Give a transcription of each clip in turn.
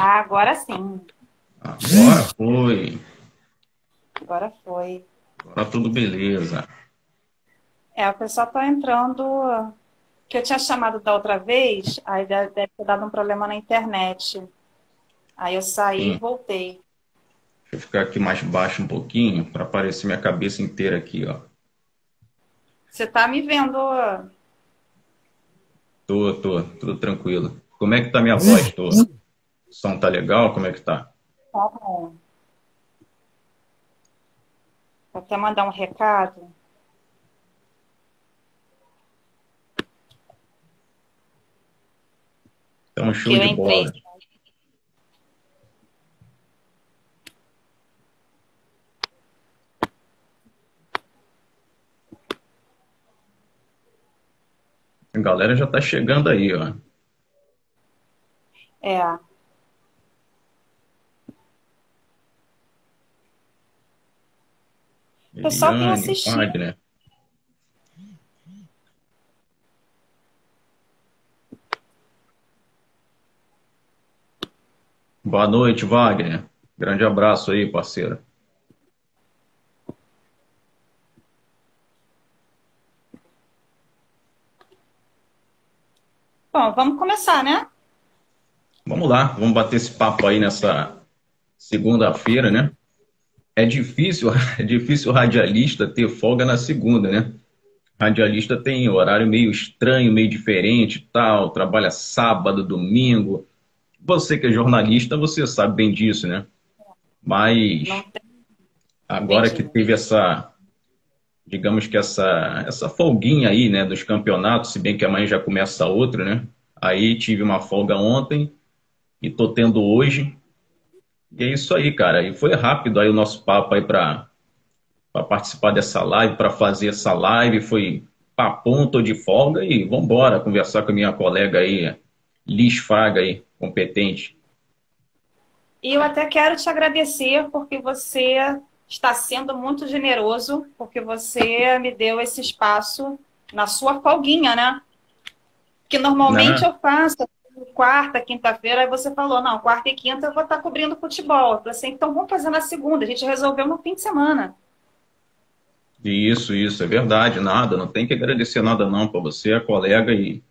Ah, agora sim. Agora foi. Agora foi. Agora tudo beleza. O pessoal tá entrando. Que eu tinha chamado da outra vez, aí deve ter dado um problema na internet. Aí eu saí e Sim. voltei. Deixa eu ficar aqui mais baixo um pouquinho para aparecer minha cabeça inteira aqui, ó. Você tá me vendo? Tudo tranquilo. Como é que tá minha voz? O som tá legal? Como é que tá? Tá bom. Vou até mandar um recado. Então, Que show eu de entrei. bola. A galera já tá chegando aí, ó. É. O pessoal tem Eliane, assistido. Wagner. Boa noite, Wagner. Grande abraço aí, parceiro. Bom, vamos começar, né? Vamos lá, vamos bater esse papo aí nessa segunda-feira, né? É difícil, é difícil o radialista ter folga na segunda, né? Radialista tem horário meio estranho, meio diferente, e tal, trabalha sábado, domingo. Você que é jornalista, você sabe bem disso, né? Não Mas tem. agora Entendi. que teve essa, digamos que essa folguinha aí, né, dos campeonatos, se bem que amanhã já começa outra, né? Aí tive uma folga ontem e tô tendo hoje. E é isso aí, cara. E foi rápido aí o nosso papo aí para participar dessa live, para fazer essa live. Foi papum, tô de folga e vamos embora conversar com a minha colega aí, Liz Fraga aí, competente. E eu até quero te agradecer porque você está sendo muito generoso, porque você me deu esse espaço na sua folguinha, né? Que normalmente Né? eu faço quarta, quinta-feira, aí você falou, não, quarta e quinta eu vou estar cobrindo futebol. Eu falei assim, então vamos fazer na segunda. A gente resolveu no fim de semana. Isso, é verdade, nada, não tem que agradecer nada não, para você é colega e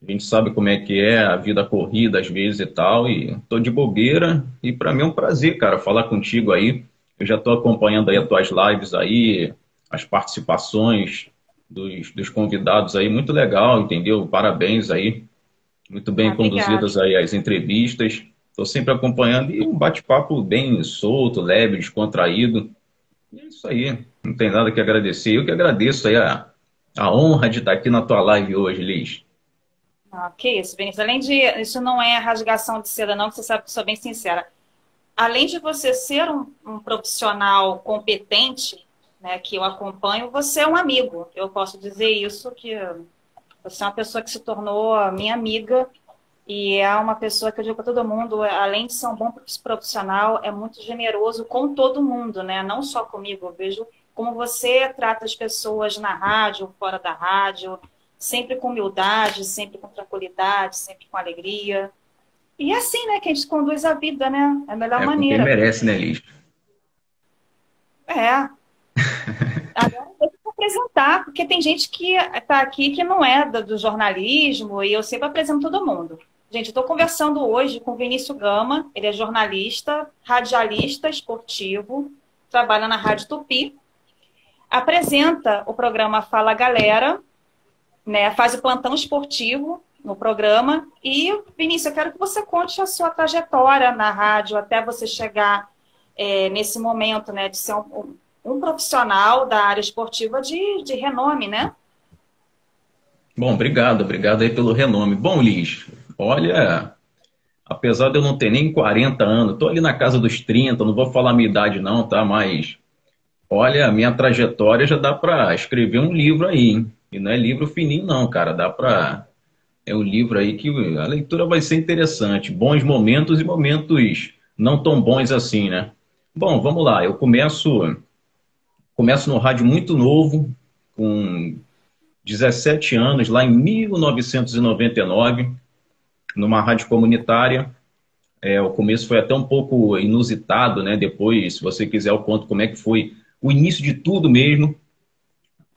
a gente sabe como é que é a vida corrida às vezes e tal, e tô de bobeira e para mim é um prazer, cara, falar contigo aí. Eu já tô acompanhando aí as tuas lives aí, as participações dos convidados aí, muito legal, entendeu? Parabéns aí, muito bem Ah, obrigada. conduzidas aí as entrevistas. Estou sempre acompanhando e um bate-papo bem solto, leve, descontraído. E é isso aí, não tem nada que agradecer. Eu que agradeço aí a honra de estar aqui na tua live hoje, Liz. Ah, que isso, Vinícius. Além de. Isso não é rasgação de seda, não, que você sabe que eu sou bem sincera. Além de você ser um profissional competente, né, que eu acompanho, você é um amigo. Eu posso dizer isso, que você é uma pessoa que se tornou minha amiga e é uma pessoa que eu digo para todo mundo, além de ser um bom profissional, é muito generoso com todo mundo, né? Não só comigo. Eu vejo como você trata as pessoas na rádio, fora da rádio, sempre com humildade, sempre com tranquilidade, sempre com alegria. E é assim, né, que a gente conduz a vida, né? É a melhor É com quem maneira. merece, né, Liz? É. Agora eu tenho que apresentar, porque tem gente que está aqui que não é do jornalismo, e eu sempre apresento todo mundo. Gente, eu estou conversando hoje com o Vinícius Gama, ele é jornalista, radialista esportivo, trabalha na Rádio Tupi, apresenta o programa Fala Galera, né, faz o plantão esportivo no programa. E, Vinícius, eu quero que você conte a sua trajetória na rádio até você chegar nesse momento, né, de ser um profissional da área esportiva de renome, né? Bom, obrigado aí pelo renome. Bom, Liz, olha, apesar de eu não ter nem 40 anos, tô ali na casa dos 30, não vou falar a minha idade não, tá? Mas, olha, a minha trajetória já dá para escrever um livro aí, hein? E não é livro fininho não, cara, dá para é um livro aí que a leitura vai ser interessante, bons momentos e momentos não tão bons assim, né? Bom, vamos lá, eu começo no rádio muito novo, com 17 anos, lá em 1999, numa rádio comunitária. O começo foi até um pouco inusitado, né? Depois, se você quiser, eu conto como é que foi o início de tudo mesmo.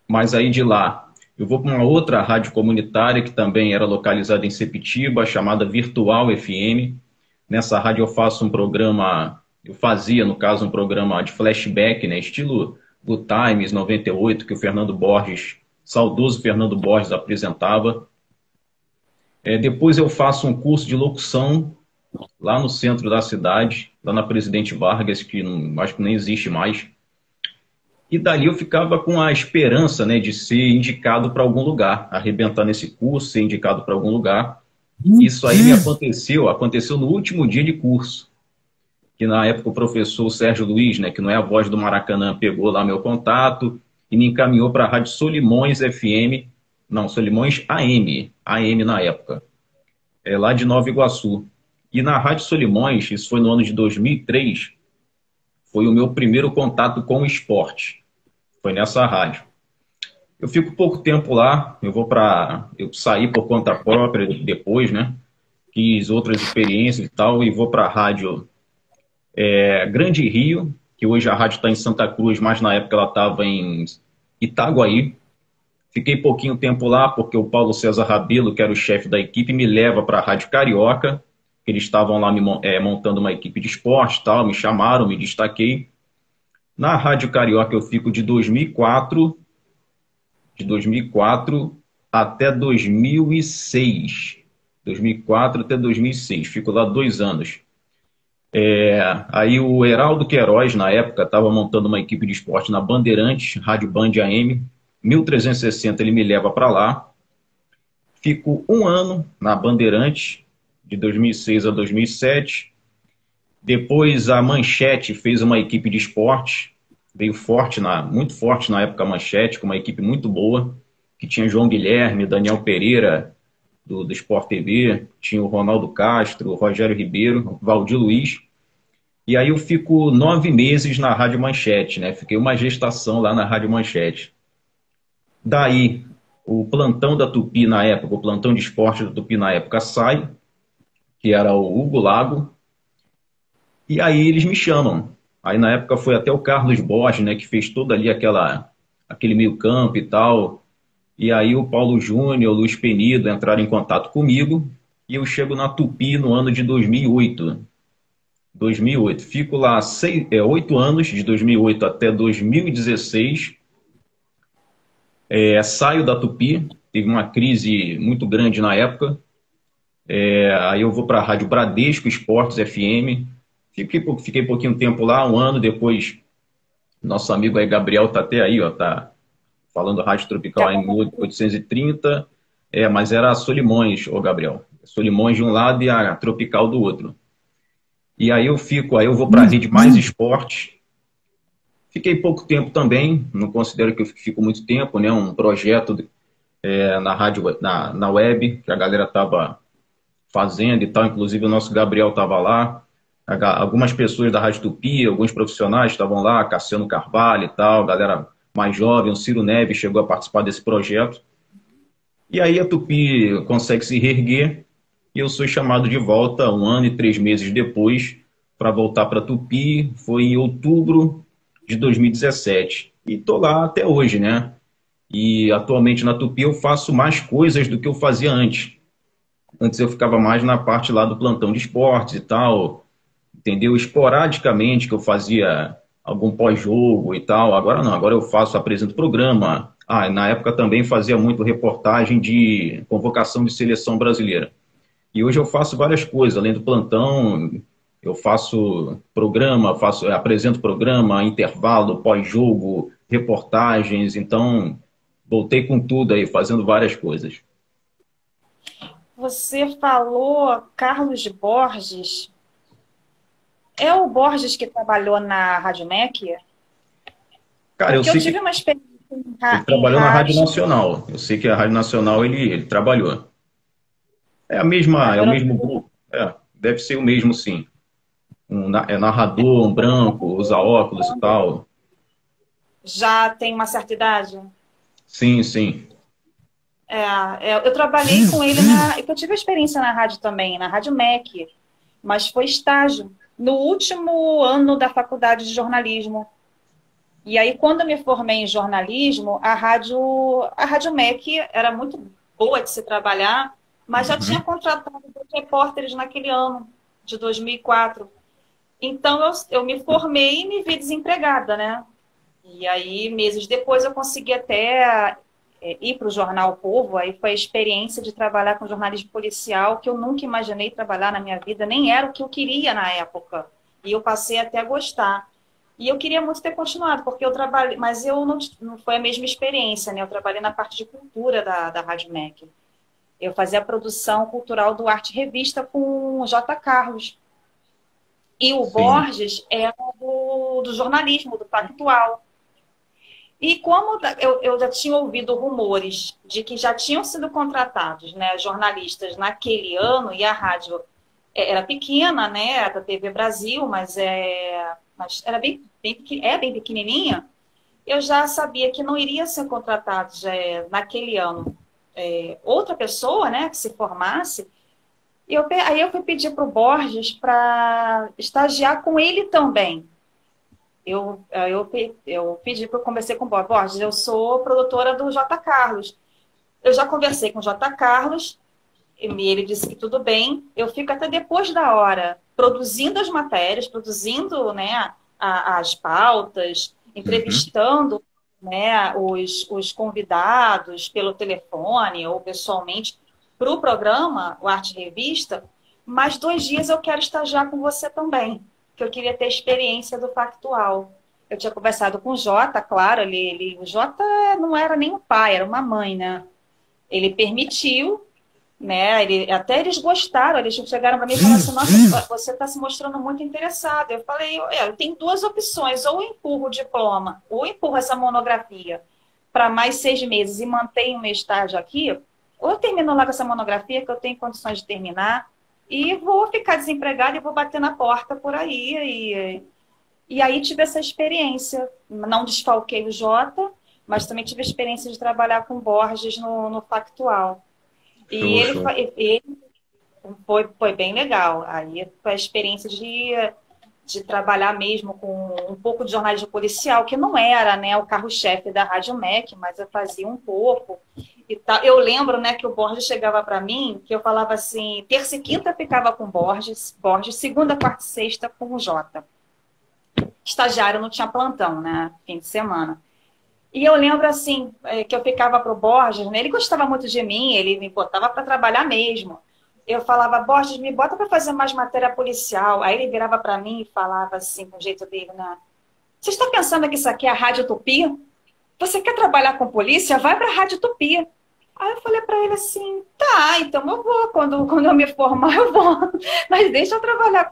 Mas aí de lá, eu vou para uma outra rádio comunitária que também era localizada em Sepitiba, chamada Virtual FM. Nessa rádio eu faço um programa, eu fazia, no caso, um programa de flashback, né? Estilo Good Times 98, que o Fernando Borges, saudoso Fernando Borges, apresentava. Depois eu faço um curso de locução lá no centro da cidade, lá na Presidente Vargas, que não, acho que nem existe mais. E dali eu ficava com a esperança, né, de ser indicado para algum lugar, arrebentar nesse curso, ser indicado para algum lugar. Isso aí me aconteceu no último dia de curso, que na época o professor Sérgio Luiz, né, que não é a voz do Maracanã, pegou lá meu contato e me encaminhou para a Rádio Solimões FM, não, Solimões AM, AM na época, lá de Nova Iguaçu. E na Rádio Solimões, isso foi no ano de 2003, foi o meu primeiro contato com o esporte. Foi nessa rádio. Eu fico pouco tempo lá, eu saí por conta própria depois, né? Fiz outras experiências e tal, e vou para a rádio Grande Rio, que hoje a rádio está em Santa Cruz, mas na época ela estava em Itaguaí. Fiquei pouquinho tempo lá, porque o Paulo César Rabelo, que era o chefe da equipe, me leva para a Rádio Carioca, que eles estavam lá montando uma equipe de esporte e tal, me chamaram, me destaquei. Na Rádio Carioca eu fico de 2004 até 2006. 2004 até 2006, fico lá 2 anos. Aí o Heraldo Queiroz, na época, estava montando uma equipe de esporte na Bandeirantes, Rádio Band AM, 1360 ele me leva para lá. Fico 1 ano na Bandeirantes, de 2006 a 2007. Depois a Manchete fez uma equipe de esporte, veio muito forte na época a Manchete, com uma equipe muito boa, que tinha João Guilherme, Daniel Pereira, do Sport TV, tinha o Ronaldo Castro, o Rogério Ribeiro, o Valdir Luiz. E aí eu fico 9 meses na Rádio Manchete, né? Fiquei uma gestação lá na Rádio Manchete. Daí, o plantão da Tupi na época, o plantão de esporte da Tupi na época sai, que era o Hugo Lago, e aí eles me chamam. Aí na época foi até o Carlos Borges, né, que fez toda ali aquele meio campo e tal. E aí o Paulo Júnior, o Luiz Penido entraram em contato comigo e eu chego na Tupi no ano de 2008. 2008. Fico lá 8 anos, de 2008 até 2016. Saio da Tupi, teve uma crise muito grande na época. Aí eu vou para a Rádio Bradesco Esportes FM. Fiquei pouquinho tempo lá, 1 ano. Depois, nosso amigo aí, Gabriel, tá até aí, ó, tá falando Rádio Tropical em 1830. Mas era a Solimões, ô Gabriel. Solimões de um lado e a Tropical do outro. E aí eu vou para a Rede Mais Esportes. Fiquei pouco tempo também, não considero que eu fico muito tempo, né? Um projeto na rádio, na web, que a galera estava fazendo e tal, inclusive o nosso Gabriel estava lá. Algumas pessoas da Rádio Tupi, alguns profissionais estavam lá, Cassiano Carvalho e tal, galera mais jovem, o Ciro Neves chegou a participar desse projeto. E aí a Tupi consegue se reerguer e eu sou chamado de volta 1 ano e 3 meses depois para voltar para a Tupi. Foi em outubro de 2017. E estou lá até hoje, né? E atualmente na Tupi eu faço mais coisas do que eu fazia antes. Antes eu ficava mais na parte lá do plantão de esportes e tal, entendeu? Esporadicamente que eu fazia algum pós-jogo e tal. Agora não, agora eu apresento programa. Na época também fazia muito reportagem de convocação de seleção brasileira. E hoje eu faço várias coisas, além do plantão, eu faço programa, apresento programa, intervalo, pós-jogo, reportagens. Então, voltei com tudo aí, fazendo várias coisas. Você falou Carlos Borges. É o Borges que trabalhou na Rádio MEC? Cara, Porque eu tive uma experiência ele trabalhou na Rádio Nacional. Eu sei que a Rádio Nacional ele trabalhou. É o mesmo grupo. Deve ser o mesmo, sim. Narrador, um branco, usa óculos e tal. Já tem uma certa idade? Sim, sim. Eu trabalhei com ele eu tive experiência na rádio também, na Rádio MEC. mas foi estágio, no último ano da faculdade de jornalismo. E aí, quando eu me formei em jornalismo, a Rádio MEC era muito boa de se trabalhar, mas já tinha Uhum. contratado dois repórteres naquele ano, de 2004. Então, eu me formei e me vi desempregada, né? E aí, meses depois, eu consegui até ir para o Jornal o Povo. Aí foi a experiência de trabalhar com jornalismo policial, que eu nunca imaginei trabalhar na minha vida, nem era o que eu queria na época. E eu passei até a gostar. E eu queria muito ter continuado, porque eu trabalhei, mas eu não foi a mesma experiência, né? Eu trabalhei na parte de cultura da Rádio MEC. Eu fazia a produção cultural do Arte Revista com o J. Carlos. E o Sim, Borges era do jornalismo, do Pactual. E como eu já tinha ouvido rumores de que já tinham sido contratados, né, jornalistas naquele ano, e a rádio era pequena, né, da TV Brasil, mas era bem pequenininha, eu já sabia que não iria ser contratado naquele ano outra pessoa, né, que se formasse. Aí eu fui pedir para o Borges para estagiar com ele também. Eu pedi para eu conversar com o Borges. Eu sou produtora do J. Carlos. Eu já conversei com o J. Carlos, e ele disse que tudo bem. Eu fico até depois da hora produzindo as matérias, produzindo, né, as pautas, uhum. entrevistando, né, os convidados pelo telefone ou pessoalmente para o programa, o Arte Revista. Mas 2 dias eu quero estagiar com você também, que eu queria ter experiência do Factual. Eu tinha conversado com o Jota, claro, o Jota não era nem um pai, era uma mãe, né? Ele permitiu, né? Até eles gostaram, eles chegaram para mim e falaram assim: nossa, você está se mostrando muito interessado. Eu falei: eu tenho duas opções, ou eu empurro o diploma, ou eu empurro essa monografia para mais 6 meses e mantenho o meu estágio aqui, ou eu termino logo essa monografia, que eu tenho condições de terminar, e vou ficar desempregada e vou bater na porta por aí. E aí tive essa experiência. Não desfalquei o Jota, mas também tive a experiência de trabalhar com Borges no Factual. E Show, show. ele foi bem legal. Aí foi a experiência de trabalhar mesmo com um pouco de jornalismo policial, que não era, né, o carro-chefe da Rádio MEC, mas eu fazia um pouco. E tal. Eu lembro, né, que o Borges chegava para mim, que eu falava assim, terça e quinta ficava com Borges, segunda, quarta e sexta com o Jota. Estagiário não tinha plantão, né, fim de semana. E eu lembro, assim, que eu ficava pro Borges, né? Ele gostava muito de mim, ele me botava para trabalhar mesmo. Eu falava: Borges, me bota para fazer mais matéria policial. Aí ele virava para mim e falava assim, com o jeito dele, né? Você está pensando que isso aqui é a Rádio Tupi? Você quer trabalhar com polícia? Vai para a Rádio Tupi. Aí eu falei para ele assim: tá, então eu vou, quando eu me formar eu vou, mas deixa eu trabalhar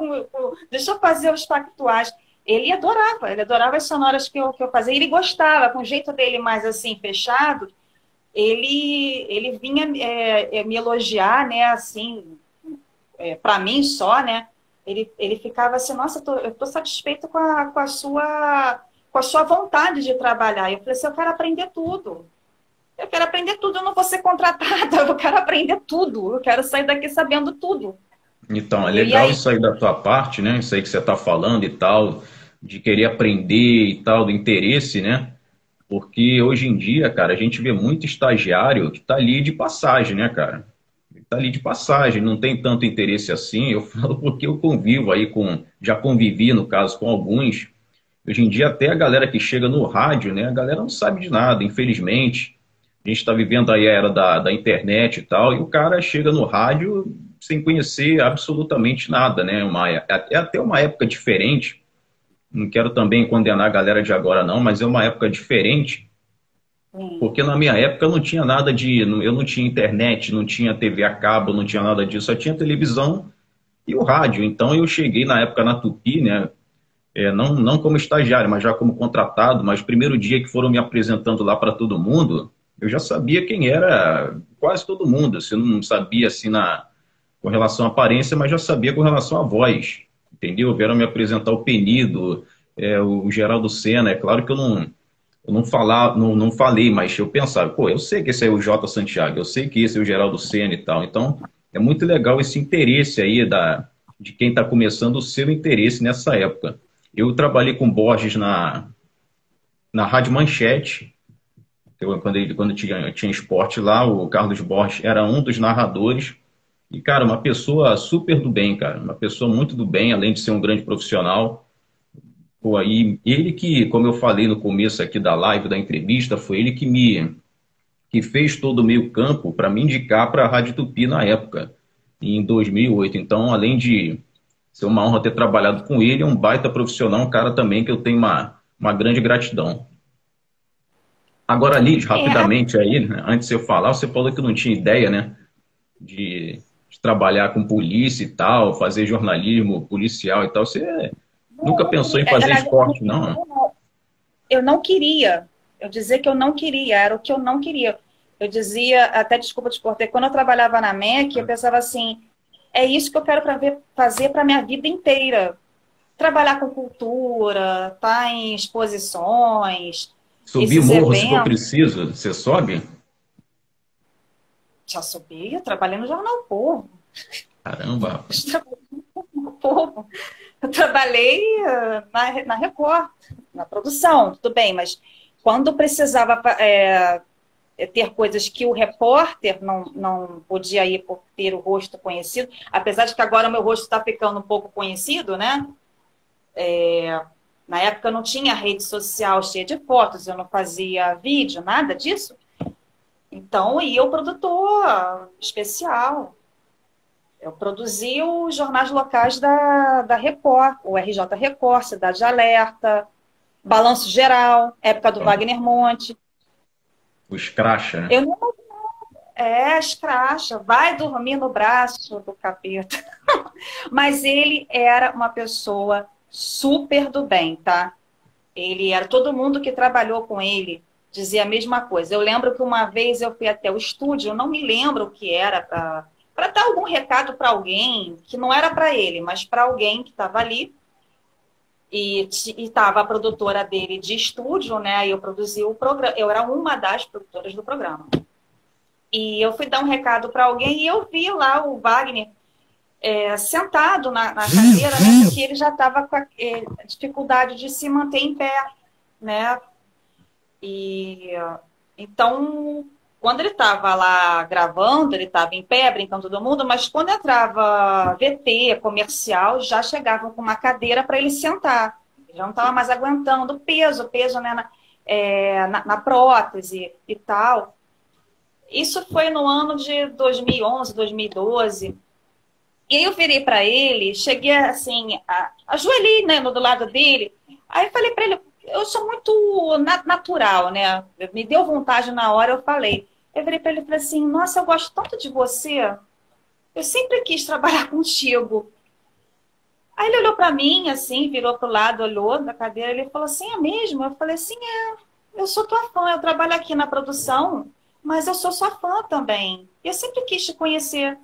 deixa eu fazer os factuais. Ele adorava as sonoras que eu fazia, ele gostava, com o jeito dele mais assim, fechado, ele vinha me elogiar, né, assim, para mim só, né, ele ficava assim: nossa, eu tô satisfeito com a sua vontade de trabalhar. Eu falei assim: eu quero aprender tudo. Eu quero aprender tudo, eu não vou ser contratada, eu quero aprender tudo, eu quero sair daqui sabendo tudo. Então, é E legal aí, isso aí da tua parte, né? Isso aí que você está falando e tal, de querer aprender e tal, do interesse, né? Porque hoje em dia, cara, a gente vê muito estagiário que está ali de passagem, né, cara? Está ali de passagem, não tem tanto interesse assim. Eu falo porque eu convivo aí já convivi, no caso, com alguns. Hoje em dia, até a galera que chega no rádio, né? A galera não sabe de nada, infelizmente. A gente está vivendo aí a era da internet e tal, e o cara chega no rádio sem conhecer absolutamente nada, né? É até uma época diferente. Não quero também condenar a galera de agora, não, mas é uma época diferente, sim, porque na minha época não tinha nada eu não tinha internet, não tinha TV a cabo, não tinha nada disso, só tinha televisão e o rádio. Então eu cheguei na época na Tupi, né? Não como estagiário, mas já como contratado. Mas o primeiro dia que foram me apresentando lá para todo mundo, eu já sabia quem era quase todo mundo. Assim, eu não sabia assim com relação à aparência, mas já sabia com relação à voz, entendeu? Vieram me apresentar o Penido, o Geraldo Senna. É claro que eu não falei, mas eu pensava: pô, eu sei que esse é o Jota Santiago, eu sei que esse é o Geraldo Senna e tal. Então, é muito legal esse interesse aí de quem está começando o seu interesse nessa época. Eu trabalhei com Borges na Rádio Manchete, quando tinha esporte lá, o Carlos Borges era um dos narradores. E, cara, uma pessoa super do bem, cara. Uma pessoa muito do bem, além de ser um grande profissional. Pô, aí, ele que, como eu falei no começo aqui da live, da entrevista, foi ele que fez todo o meio campo para me indicar para a Rádio Tupi na época, em 2008. Então, além de ser uma honra ter trabalhado com ele, é um baita profissional, um cara também que eu tenho uma grande gratidão. Agora, Liz, É, rapidamente aí, né, antes de eu falar, você falou que não tinha ideia, né, de trabalhar com polícia e tal, fazer jornalismo policial e tal. Você nunca pensou em fazer esporte, não? eu não queria. Eu dizia que eu não queria, era o que eu não queria. Eu dizia, até desculpa te cortar, quando eu trabalhava na MEC, eu pensava assim, é isso que eu quero fazer para a minha vida inteira. Trabalhar com cultura, estar em exposições, Subir esses morro se for eventos. preciso, você sobe? Já subi, eu trabalhei no Jornal o Povo. Caramba, Eu trabalhei no Jornal o Povo. Eu trabalhei na Record, na produção, tudo bem, mas quando precisava ter coisas que o repórter não podia ir por ter o rosto conhecido, apesar de que agora o meu rosto está ficando um pouco conhecido, né? Na época não tinha rede social cheia de fotos, eu não fazia vídeo, nada disso. Então, ia o produtor especial. Eu produzi os jornais locais da Record, o RJ Record, Cidade Alerta, Balanço Geral, época do Wagner Monte. o escracha, né? Eu não escracha, vai dormir no braço do capeta. Mas ele era uma pessoa super do bem, tá? Ele era, todo mundo que trabalhou com ele dizia a mesma coisa. Eu lembro que uma vez eu fui até o estúdio, eu não me lembro o que era para dar algum recado para alguém, que não era para ele, mas para alguém que estava ali. E estava a produtora dele de estúdio, né? E eu produzi o programa, eu era uma das produtoras do programa. E eu fui dar um recado para alguém e eu vi lá o Wagner sentado na cadeira, né? Porque ele já estava com a dificuldade de se manter em pé, né? E então, quando ele estava lá gravando, ele estava em pé, brincando todo mundo, mas quando entrava VT, comercial, já chegavam com uma cadeira para ele sentar. Ele já não estava mais aguentando o peso né, na prótese e tal. Isso foi no ano de 2011, 2012. E aí eu virei para ele, cheguei assim, ajoelhei, né, do lado dele. Aí eu falei para ele, eu sou muito natural, né? Me deu vontade na hora, eu falei. Eu virei para ele e falei assim, nossa, eu gosto tanto de você. Eu sempre quis trabalhar contigo. Aí ele olhou para mim, assim, virou para o lado, olhou da cadeira, ele falou assim, é mesmo? Eu falei assim, eu sou tua fã, eu trabalho aqui na produção, mas eu sou sua fã também. Eu sempre quis te conhecer.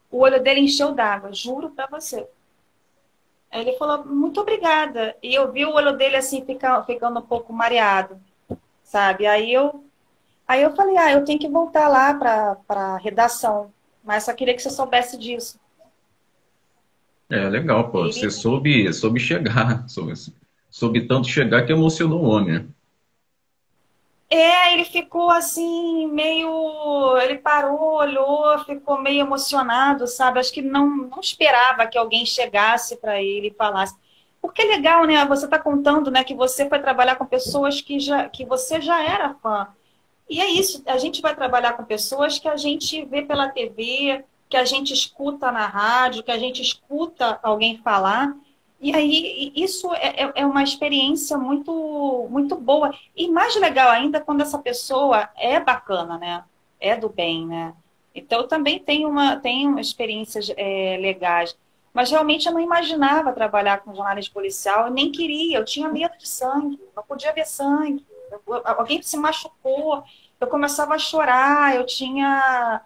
O olho dele encheu d'água, juro para você. Aí ele falou, muito obrigada. E eu vi o olho dele assim, ficando um pouco mareado, sabe? Aí eu falei, eu tenho que voltar lá para a redação. Mas só queria que você soubesse disso. É legal, pô. Você Ele, soube chegar, soube tanto chegar que emocionou o homem, né? ele ficou assim, meio. Ele parou, olhou, ficou meio emocionado, sabe? Acho que não esperava que alguém chegasse para ele e falasse. Porque é legal, né? Você está contando, né, que você foi trabalhar com pessoas que você já era fã. E é isso, a gente vai trabalhar com pessoas que a gente vê pela TV, que a gente escuta na rádio, que a gente escuta alguém falar. E aí isso é uma experiência muito, muito boa. E mais legal ainda quando essa pessoa é bacana, né? É do bem, né? Então eu também tenho experiências legais. Mas realmente eu não imaginava trabalhar com jornalismo policial, eu nem queria, eu tinha medo de sangue, não podia ver sangue. Alguém se machucou, eu começava a chorar, eu tinha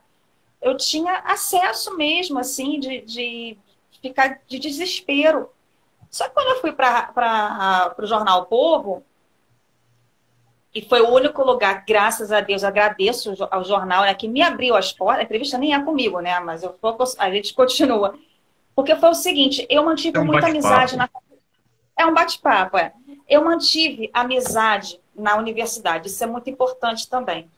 acesso mesmo, assim, de ficar de desespero. Só que quando eu fui para o Jornal o Povo, e foi o único lugar, graças a Deus, agradeço ao jornal, né, que me abriu as portas, a entrevista nem é comigo, né, mas a gente continua. Porque foi o seguinte, eu É mantive um muita amizade bate-papo. na... É um bate-papo, é. Eu mantive amizade na universidade, isso é muito importante também.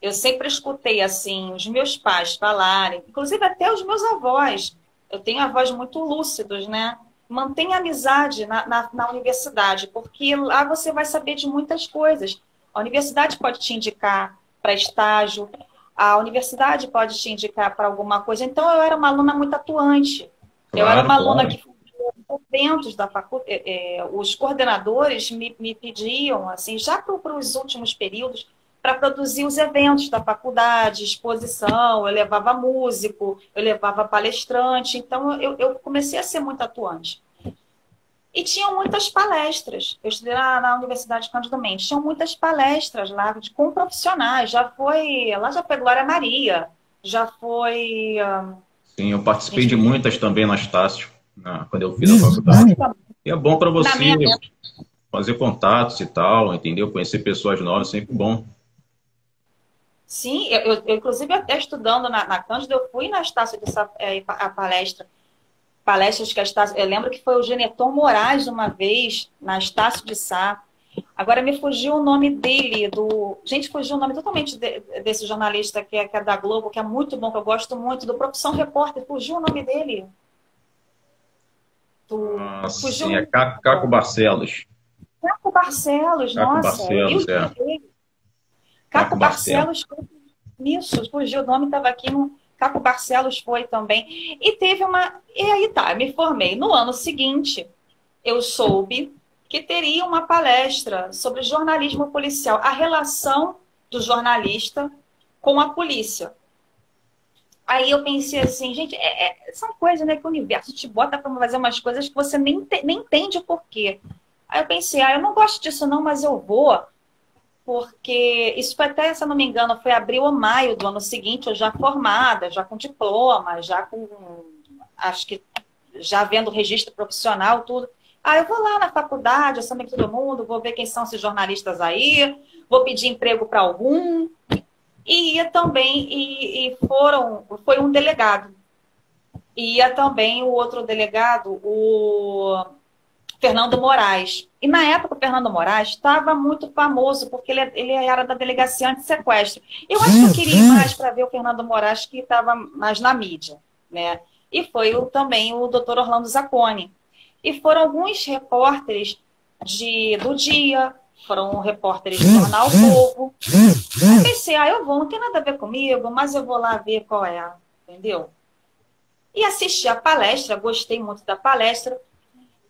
Eu sempre escutei, assim, os meus pais falarem, inclusive até os meus avós. Eu tenho avós muito lúcidos, né? Mantenha amizade na universidade, porque lá você vai saber de muitas coisas. A universidade pode te indicar para estágio, a universidade pode te indicar para alguma coisa. Então, eu era uma aluna muito atuante. Eu era Claro, uma aluna claro. que eventos da faculdade, os coordenadores me pediam, assim, já para os últimos períodos, para produzir os eventos da faculdade, exposição, eu levava músico, eu levava palestrante, então eu comecei a ser muito atuante. E tinham muitas palestras, eu estudei na Universidade Cândido Mendes, tinham muitas palestras lá com profissionais, lá já foi Glória Maria, já foi... Sim, eu participei de gente, muitas também na Estácio, quando eu fiz a faculdade. E é bom para na você minha fazer contatos e tal, entendeu? Conhecer pessoas novas, sempre bom. Sim, inclusive até estudando na Cândida, eu fui na Estácio de a palestra, palestras que a Estácio, eu lembro que foi o Geneton Moraes uma vez, na Estácio de Sá. Agora me fugiu o nome dele, gente, fugiu o nome totalmente desse jornalista que é da Globo, que é muito bom, que eu gosto muito, do Profissão Repórter, fugiu o nome dele. Fugiu o Sim, é nome Caco Barcelos. Caco Barcelos, Caco nossa, Barcelos, é. Caco Caco Barcelos. Barcelos, isso, fugiu o nome, estava aqui no. Caco Barcelos foi também. E teve uma. E aí tá, eu me formei. No ano seguinte, eu soube que teria uma palestra sobre jornalismo policial, a relação do jornalista com a polícia. Aí eu pensei assim, gente, são coisas, né, que o universo te bota para fazer umas coisas que você nem entende o porquê. Aí eu pensei, eu não gosto disso não, mas eu vou, porque isso foi até, se eu não me engano, foi abril ou maio do ano seguinte, eu já formada, já com diploma, já com, acho que, já vendo registro profissional, tudo. Aí eu vou lá na faculdade, eu sou amigo de todo mundo, vou ver quem são esses jornalistas aí, vou pedir emprego para algum. E ia também, foi um delegado. E ia também o outro delegado, o Fernando Moraes. E na época o Fernando Moraes estava muito famoso, porque ele era da delegacia anti-sequestro. Eu acho que eu queria ir mais para ver o Fernando Moraes, que estava mais na mídia, né? E foi também o doutor Orlando Zacconi. E foram alguns repórteres do Dia, foram repórteres do Jornal o Povo. Eu pensei, eu vou, não tem nada a ver comigo, mas eu vou lá ver qual é, entendeu? E assisti a palestra, gostei muito da palestra,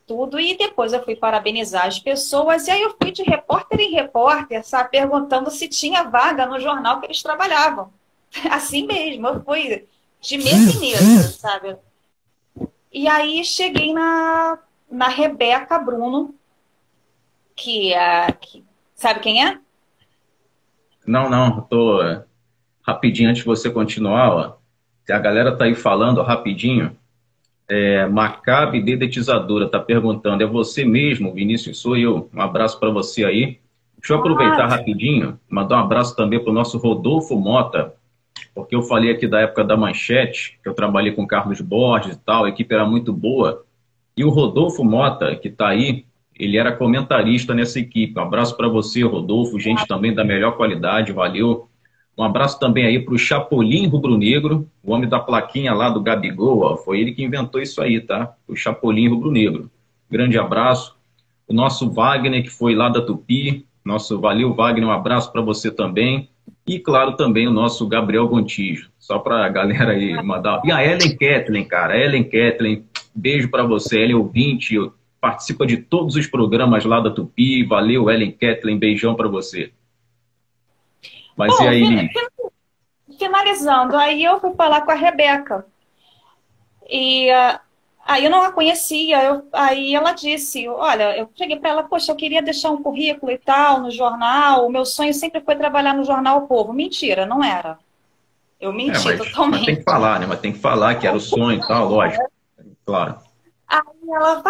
tudo, e depois eu fui parabenizar as pessoas, e aí eu fui de repórter em repórter, sabe, perguntando se tinha vaga no jornal que eles trabalhavam. Assim mesmo, eu fui de mesa em mesa, sabe? E aí cheguei na Rebeca Bruno, sabe quem é? Não, rapidinho antes de você continuar, ó, que a galera tá aí falando ó, rapidinho. Macabe Dedetizadora tá perguntando, é você mesmo, Vinícius? Sou eu. Um abraço para você aí. Deixa eu aproveitar rapidinho, mandar um abraço também para o nosso Rodolfo Mota, porque eu falei aqui da época da Manchete, que eu trabalhei com Carlos Borges e tal, a equipe era muito boa. E o Rodolfo Mota, que está aí, ele era comentarista nessa equipe. Um abraço para você, Rodolfo, gente também da melhor qualidade, valeu. Um abraço também aí para o Chapolin Rubro-Negro, o homem da plaquinha lá do Gabigol, ó, foi ele que inventou isso aí, tá? O Chapolin Rubro-Negro. Grande abraço. O nosso Wagner, que foi lá da Tupi, valeu, Wagner, um abraço para você também. E, claro, também o nosso Gabriel Gontijo, só para a galera aí mandar. E a Ellen Kathleen, cara, Ellen Kathleen, beijo para você, ela é ouvinte, participa de todos os programas lá da Tupi, valeu, Ellen Kathleen, beijão para você. Mas Bom, e aí? finalizando, aí eu fui falar com a Rebeca. E aí eu não a conhecia. Aí ela disse, olha, eu cheguei para ela, poxa, eu queria deixar um currículo e tal no jornal. O meu sonho sempre foi trabalhar no Jornal O Povo. Mentira, não era. Eu menti totalmente. Mas tem que falar, né? Mas tem que falar que era o sonho e tal, lógico. Claro. Aí ela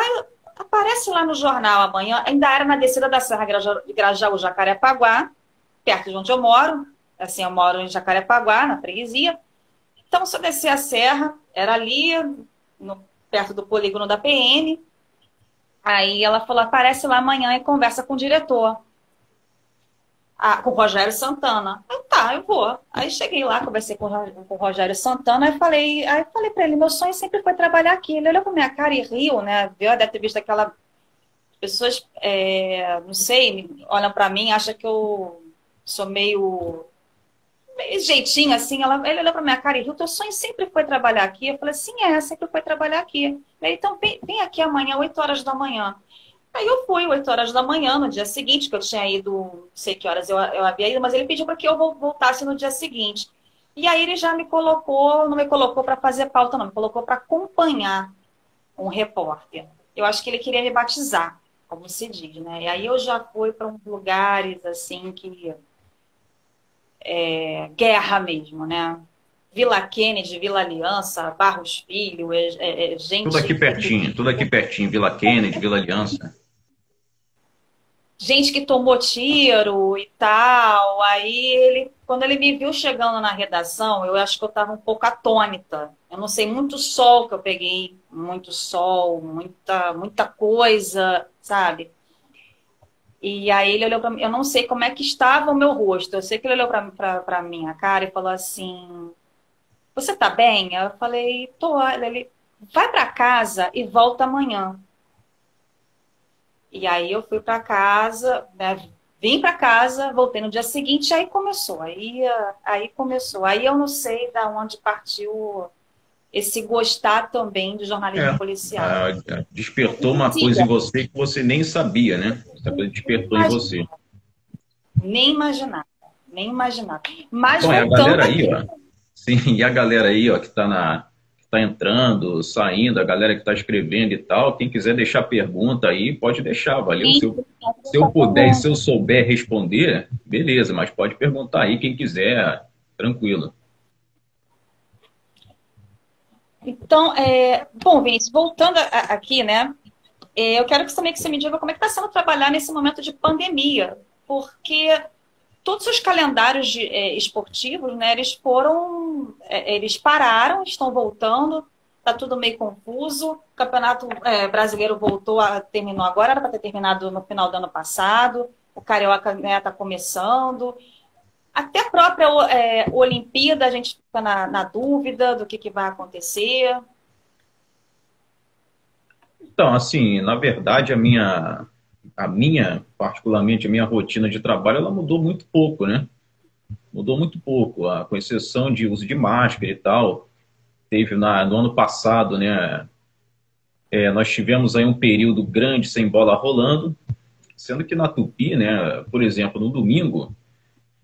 aparece lá no jornal amanhã, ainda era na descida da Serra de Grajaú, Jacarepaguá, perto de onde eu moro. Assim, eu moro em Jacarepaguá, na freguesia. Então, se eu descer a serra, era ali, perto do polígono da PM. Aí ela falou, aparece lá amanhã e conversa com o diretor. Com o Rogério Santana. Eu, tá, eu vou. Aí cheguei lá, conversei com o Rogério Santana, aí falei pra ele, meu sonho sempre foi trabalhar aqui. Ele olhou pra minha cara e riu, né? Viu, deve ter visto aquela... Pessoas, não sei, olham pra mim, acham que eu sou meio jeitinho, assim. Ele olhou pra minha cara e riu, teu sonho sempre foi trabalhar aqui? Eu falei, sim, sempre foi trabalhar aqui. Ele, então, vem aqui amanhã, 8 horas da manhã. Aí eu fui, 8 horas da manhã, no dia seguinte, que eu tinha ido, não sei que horas eu havia ido, mas ele pediu para que eu voltasse no dia seguinte. E aí ele já me colocou, não me colocou para fazer pauta, não, me colocou para acompanhar um repórter. Eu acho que ele queria me batizar, como se diz, né? E aí eu já fui para uns lugares, assim, que... guerra mesmo, né? Vila Kennedy, Vila Aliança, Barros Filho, gente... Tudo aqui pertinho, Vila Kennedy, Vila Aliança. Gente que tomou tiro e tal. Aí, quando ele me viu chegando na redação, eu acho que eu estava um pouco atônita. Eu não sei, muito sol que eu peguei, muito sol, muita coisa, sabe? E aí ele olhou para mim, eu não sei como é que estava o meu rosto, eu sei que ele olhou para minha cara e falou assim, você tá bem? Eu falei, tô. Ele, vai para casa e volta amanhã. E aí eu fui para casa, né, vim para casa, voltei no dia seguinte, aí começou. Aí começou. Aí eu não sei de onde partiu esse gostar também do jornalismo policial. Despertou uma coisa em você que você nem sabia, né? Essa coisa despertou em você. Nem imaginava, nem imaginava. Mas bom, voltando a galera aí, aqui, ó. Sim, e a galera aí, ó, que tá entrando, saindo, a galera que tá escrevendo e tal, quem quiser deixar pergunta aí, pode deixar, valeu? Se eu puder e se eu souber responder, beleza, mas pode perguntar aí quem quiser, tranquilo. Então, bom, Vinícius, voltando aqui, né? Eu quero que também que você me diga como é que está sendo trabalhar nesse momento de pandemia, porque todos os calendários esportivos, né, eles pararam, estão voltando, está tudo meio confuso. O Campeonato Brasileiro terminou agora, era para ter terminado no final do ano passado. O Carioca, né, está começando. Até a própria Olimpíada, a gente fica na dúvida do que vai acontecer. Então, assim, na verdade, particularmente, a minha rotina de trabalho, ela mudou muito pouco, né? Mudou muito pouco, com exceção de uso de máscara e tal. Teve no ano passado, né? Nós tivemos aí um período grande sem bola rolando, sendo que na Tupi, né? Por exemplo, no domingo,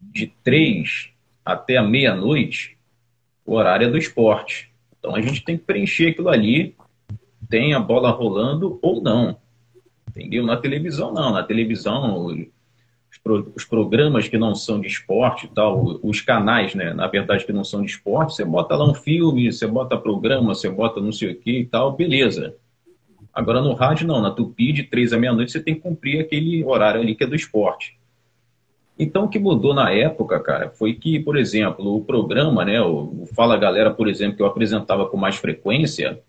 de 3 até a meia-noite, o horário é do esporte. Então a gente tem que preencher aquilo ali, tem a bola rolando ou não. Entendeu? Na televisão, não. Na televisão, os programas que não são de esporte e tal, os canais, né, na verdade, que não são de esporte, você bota lá um filme, você bota programa, você bota não sei o que e tal, beleza. Agora no rádio, não. Na Tupi, de 3 à meia-noite, você tem que cumprir aquele horário ali que é do esporte. Então, o que mudou na época, cara, foi que, por exemplo, o programa, né, o Fala Galera, por exemplo, que eu apresentava com mais frequência,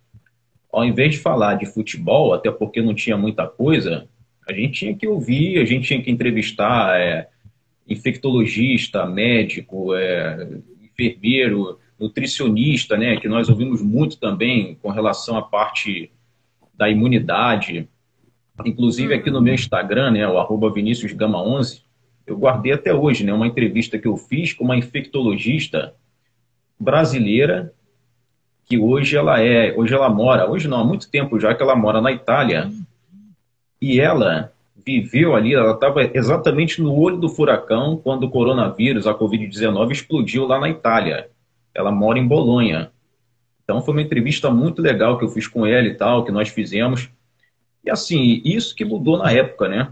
ao invés de falar de futebol, até porque não tinha muita coisa, a gente tinha que ouvir, a gente tinha que entrevistar infectologista, médico, enfermeiro, nutricionista, né, que nós ouvimos muito também com relação à parte da imunidade. Inclusive aqui no meu Instagram, né, o @ViniciusGama11, eu guardei até hoje, né, uma entrevista que eu fiz com uma infectologista brasileira, que hoje ela mora, hoje não, há muito tempo já que ela mora na Itália, e ela viveu ali, ela estava exatamente no olho do furacão quando o coronavírus, a Covid-19, explodiu lá na Itália. Ela mora em Bolonha. Então foi uma entrevista muito legal que eu fiz com ela e tal, que nós fizemos. E assim, isso que mudou na época, né?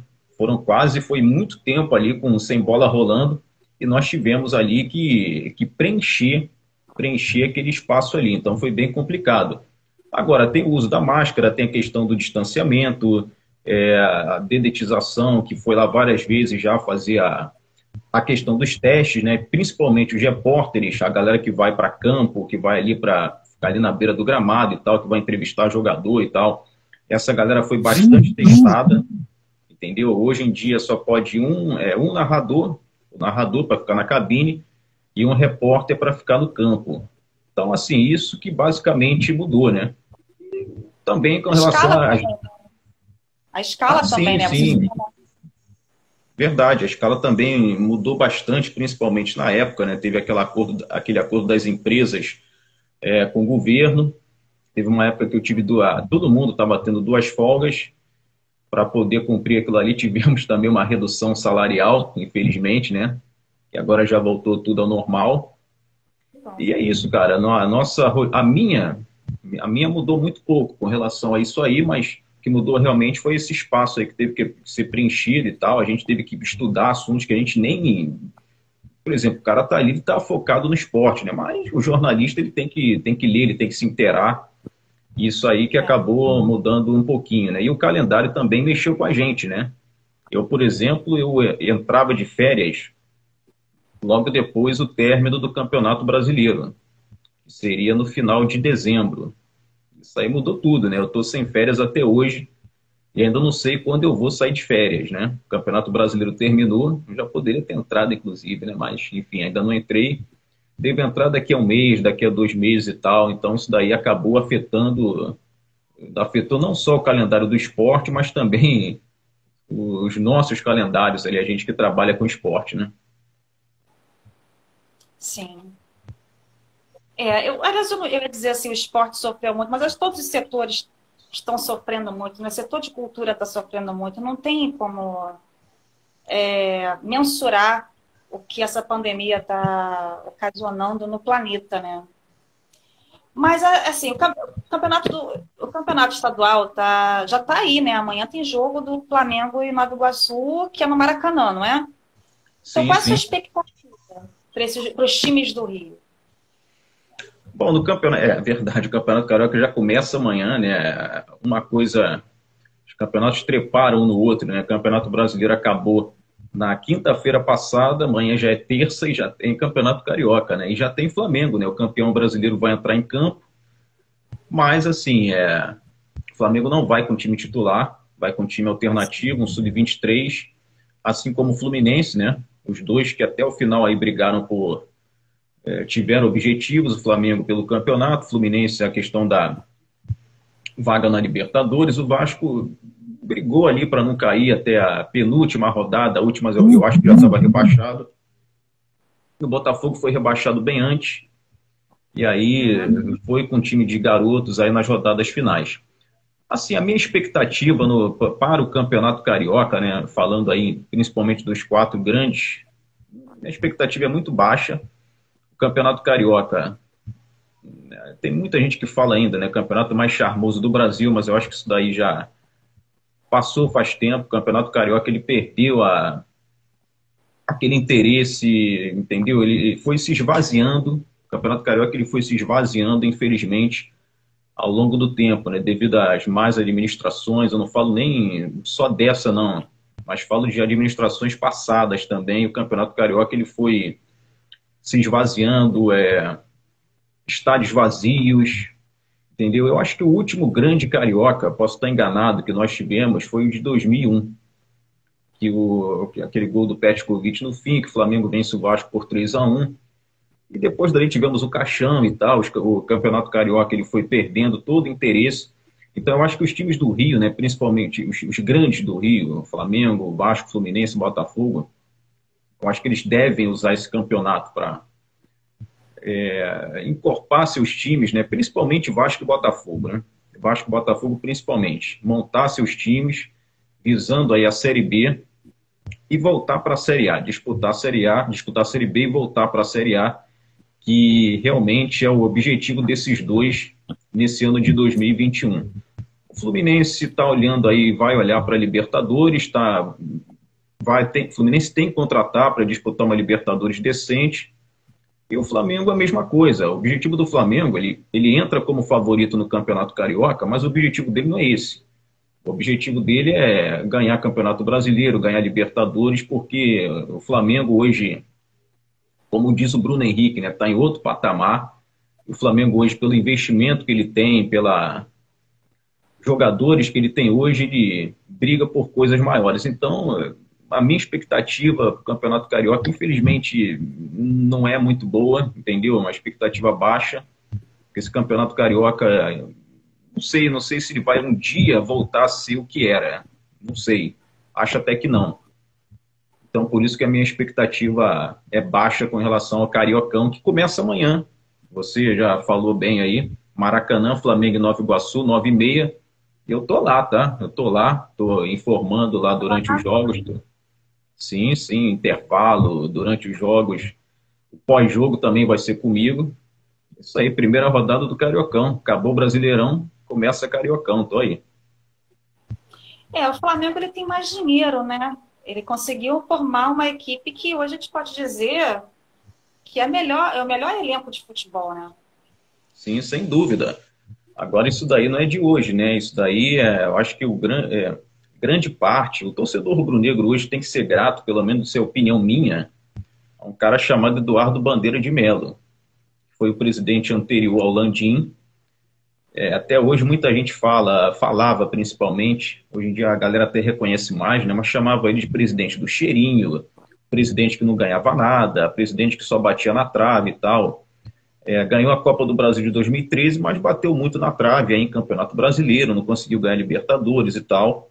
Foi muito tempo ali sem bola rolando, e nós tivemos ali que preencher aquele espaço ali. Então foi bem complicado. Agora, tem o uso da máscara, tem a questão do distanciamento, a dedetização, que foi lá várias vezes já fazer a questão dos testes, né? Principalmente os repórteres, a galera que vai para campo, que vai ali para ficar ali na beira do gramado e tal, que vai entrevistar jogador e tal. Essa galera foi bastante testada, entendeu? Hoje em dia só pode um narrador, o narrador para ficar na cabine e um repórter para ficar no campo. Então, assim, isso que basicamente mudou, né? Também com A relação escala a... também. A escala também, sim, né? sim, verdade. A escala também mudou bastante, principalmente na época, né? Teve aquele acordo das empresas com o governo. Teve uma época que eu tive todo mundo estava tendo 2 folgas para poder cumprir aquilo ali. Tivemos também uma redução salarial, infelizmente, né? E agora já voltou tudo ao normal. E é isso, cara. A minha mudou muito pouco com relação a isso aí, mas o que mudou realmente foi esse espaço aí que teve que ser preenchido e tal. A gente teve que estudar assuntos que a gente nem... Por exemplo, o cara tá ali, ele tá focado no esporte, né? Mas o jornalista, ele tem que ler, ele tem que se inteirar. Isso aí que É. acabou mudando um pouquinho, né? E o calendário também mexeu com a gente, né? Eu, por exemplo, entrava de férias logo depois do término do Campeonato Brasileiro, que seria no final de dezembro. Isso aí mudou tudo, né? Eu estou sem férias até hoje e ainda não sei quando eu vou sair de férias, né? O Campeonato Brasileiro terminou, eu já poderia ter entrado, inclusive, né? Mas, enfim, ainda não entrei. Devo entrar daqui a um mês, daqui a 2 meses e tal. Então, isso daí afetou não só o calendário do esporte, mas também os nossos calendários ali, a gente que trabalha com esporte, né? Sim. Aliás, eu ia dizer assim, o esporte sofreu muito, mas acho que todos os setores estão sofrendo muito, né? O setor de cultura está sofrendo muito. Não tem como mensurar o que essa pandemia está ocasionando no planeta, né? Mas, assim, o campeonato estadual já está aí, né? Amanhã tem jogo do Flamengo e Nova Iguaçu, que é no Maracanã, não é? Então, Sim, qual é a sua sim. expectativa para os times do Rio? Bom, no campeonato, é verdade, o Campeonato Carioca já começa amanhã, né? Uma coisa, os campeonatos treparam um no outro, né? O Campeonato Brasileiro acabou na quinta-feira passada, amanhã já é terça e já tem Campeonato Carioca, né? E já tem Flamengo, né? O campeão brasileiro vai entrar em campo, mas assim, o Flamengo não vai com time titular, vai com time alternativo, um sub-23, assim como o Fluminense, né? Os dois que até o final aí brigaram tiveram objetivos, o Flamengo pelo campeonato, o Fluminense a questão da vaga na Libertadores, o Vasco brigou ali para não cair até a penúltima rodada, a última eu acho que já estava rebaixado. O Botafogo foi rebaixado bem antes, e aí foi com um time de garotos aí nas rodadas finais. Assim, a minha expectativa para o Campeonato Carioca, né, falando aí principalmente dos 4 grandes, a expectativa é muito baixa. O Campeonato Carioca, tem muita gente que fala ainda, né, campeonato mais charmoso do Brasil, mas eu acho que isso daí já passou faz tempo. O Campeonato Carioca, ele perdeu aquele interesse, entendeu? Ele foi se esvaziando. O Campeonato Carioca, ele foi se esvaziando, infelizmente, ao longo do tempo, né, devido às más administrações. Eu não falo nem só dessa, não, mas falo de administrações passadas também. O Campeonato Carioca, ele foi se esvaziando, estádios vazios, entendeu? Eu acho que o último grande carioca, posso estar enganado, que nós tivemos foi o de 2001, aquele gol do Petkovic no fim, que o Flamengo vence o Vasco por 3-1. E depois dali tivemos o Caixão e tal, o Campeonato Carioca ele foi perdendo todo o interesse. Então eu acho que os times do Rio, né, principalmente os grandes do Rio, Flamengo, Vasco, Fluminense, Botafogo, eu acho que eles devem usar esse campeonato para encorpar seus times, né? Principalmente Vasco e Botafogo, né? Vasco e Botafogo principalmente, montar seus times visando aí a Série B e voltar para a Série A, disputar a Série B e voltar para a Série A, que realmente é o objetivo desses dois nesse ano de 2021. O Fluminense está olhando aí, vai olhar para a Libertadores, o Fluminense tem que contratar para disputar uma Libertadores decente. E o Flamengo é a mesma coisa. O objetivo do Flamengo, ele entra como favorito no Campeonato Carioca, mas o objetivo dele não é esse. O objetivo dele é ganhar Campeonato Brasileiro, ganhar Libertadores, porque o Flamengo hoje, como diz o Bruno Henrique, né, está em outro patamar. O Flamengo hoje, pelo investimento que ele tem, pela jogadores que ele tem hoje, ele briga por coisas maiores. Então, a minha expectativa para o Campeonato Carioca, infelizmente, não é muito boa, entendeu? É uma expectativa baixa, porque esse Campeonato Carioca, não sei se ele vai um dia voltar a ser o que era. Não sei. Acho até que não. Então, por isso que a minha expectativa é baixa com relação ao Cariocão, que começa amanhã. Você já falou bem aí. Maracanã, Flamengo e Nova Iguaçu, 9h30. Eu tô lá, tá? Eu tô lá, tô informando lá durante os jogos. Sim, sim, intervalo, durante os jogos. O pós-jogo também vai ser comigo. Isso aí, primeira rodada do Cariocão. Acabou o Brasileirão, começa Cariocão, tô aí. O Flamengo ele tem mais dinheiro, né? Ele conseguiu formar uma equipe que hoje a gente pode dizer que é o melhor elenco de futebol, né? Sim, sem dúvida. Agora, isso daí não é de hoje, né? Isso daí, eu acho que grande parte, o torcedor rubro-negro hoje tem que ser grato, pelo menos se é opinião minha, a um cara chamado Eduardo Bandeira de Melo, que foi o presidente anterior ao Landim. Até hoje muita gente falava principalmente, hoje em dia a galera até reconhece mais, né? Mas chamava ele de presidente do cheirinho, presidente que não ganhava nada, presidente que só batia na trave e tal. Ganhou a Copa do Brasil de 2013, mas bateu muito na trave aí em Campeonato Brasileiro, não conseguiu ganhar Libertadores e tal.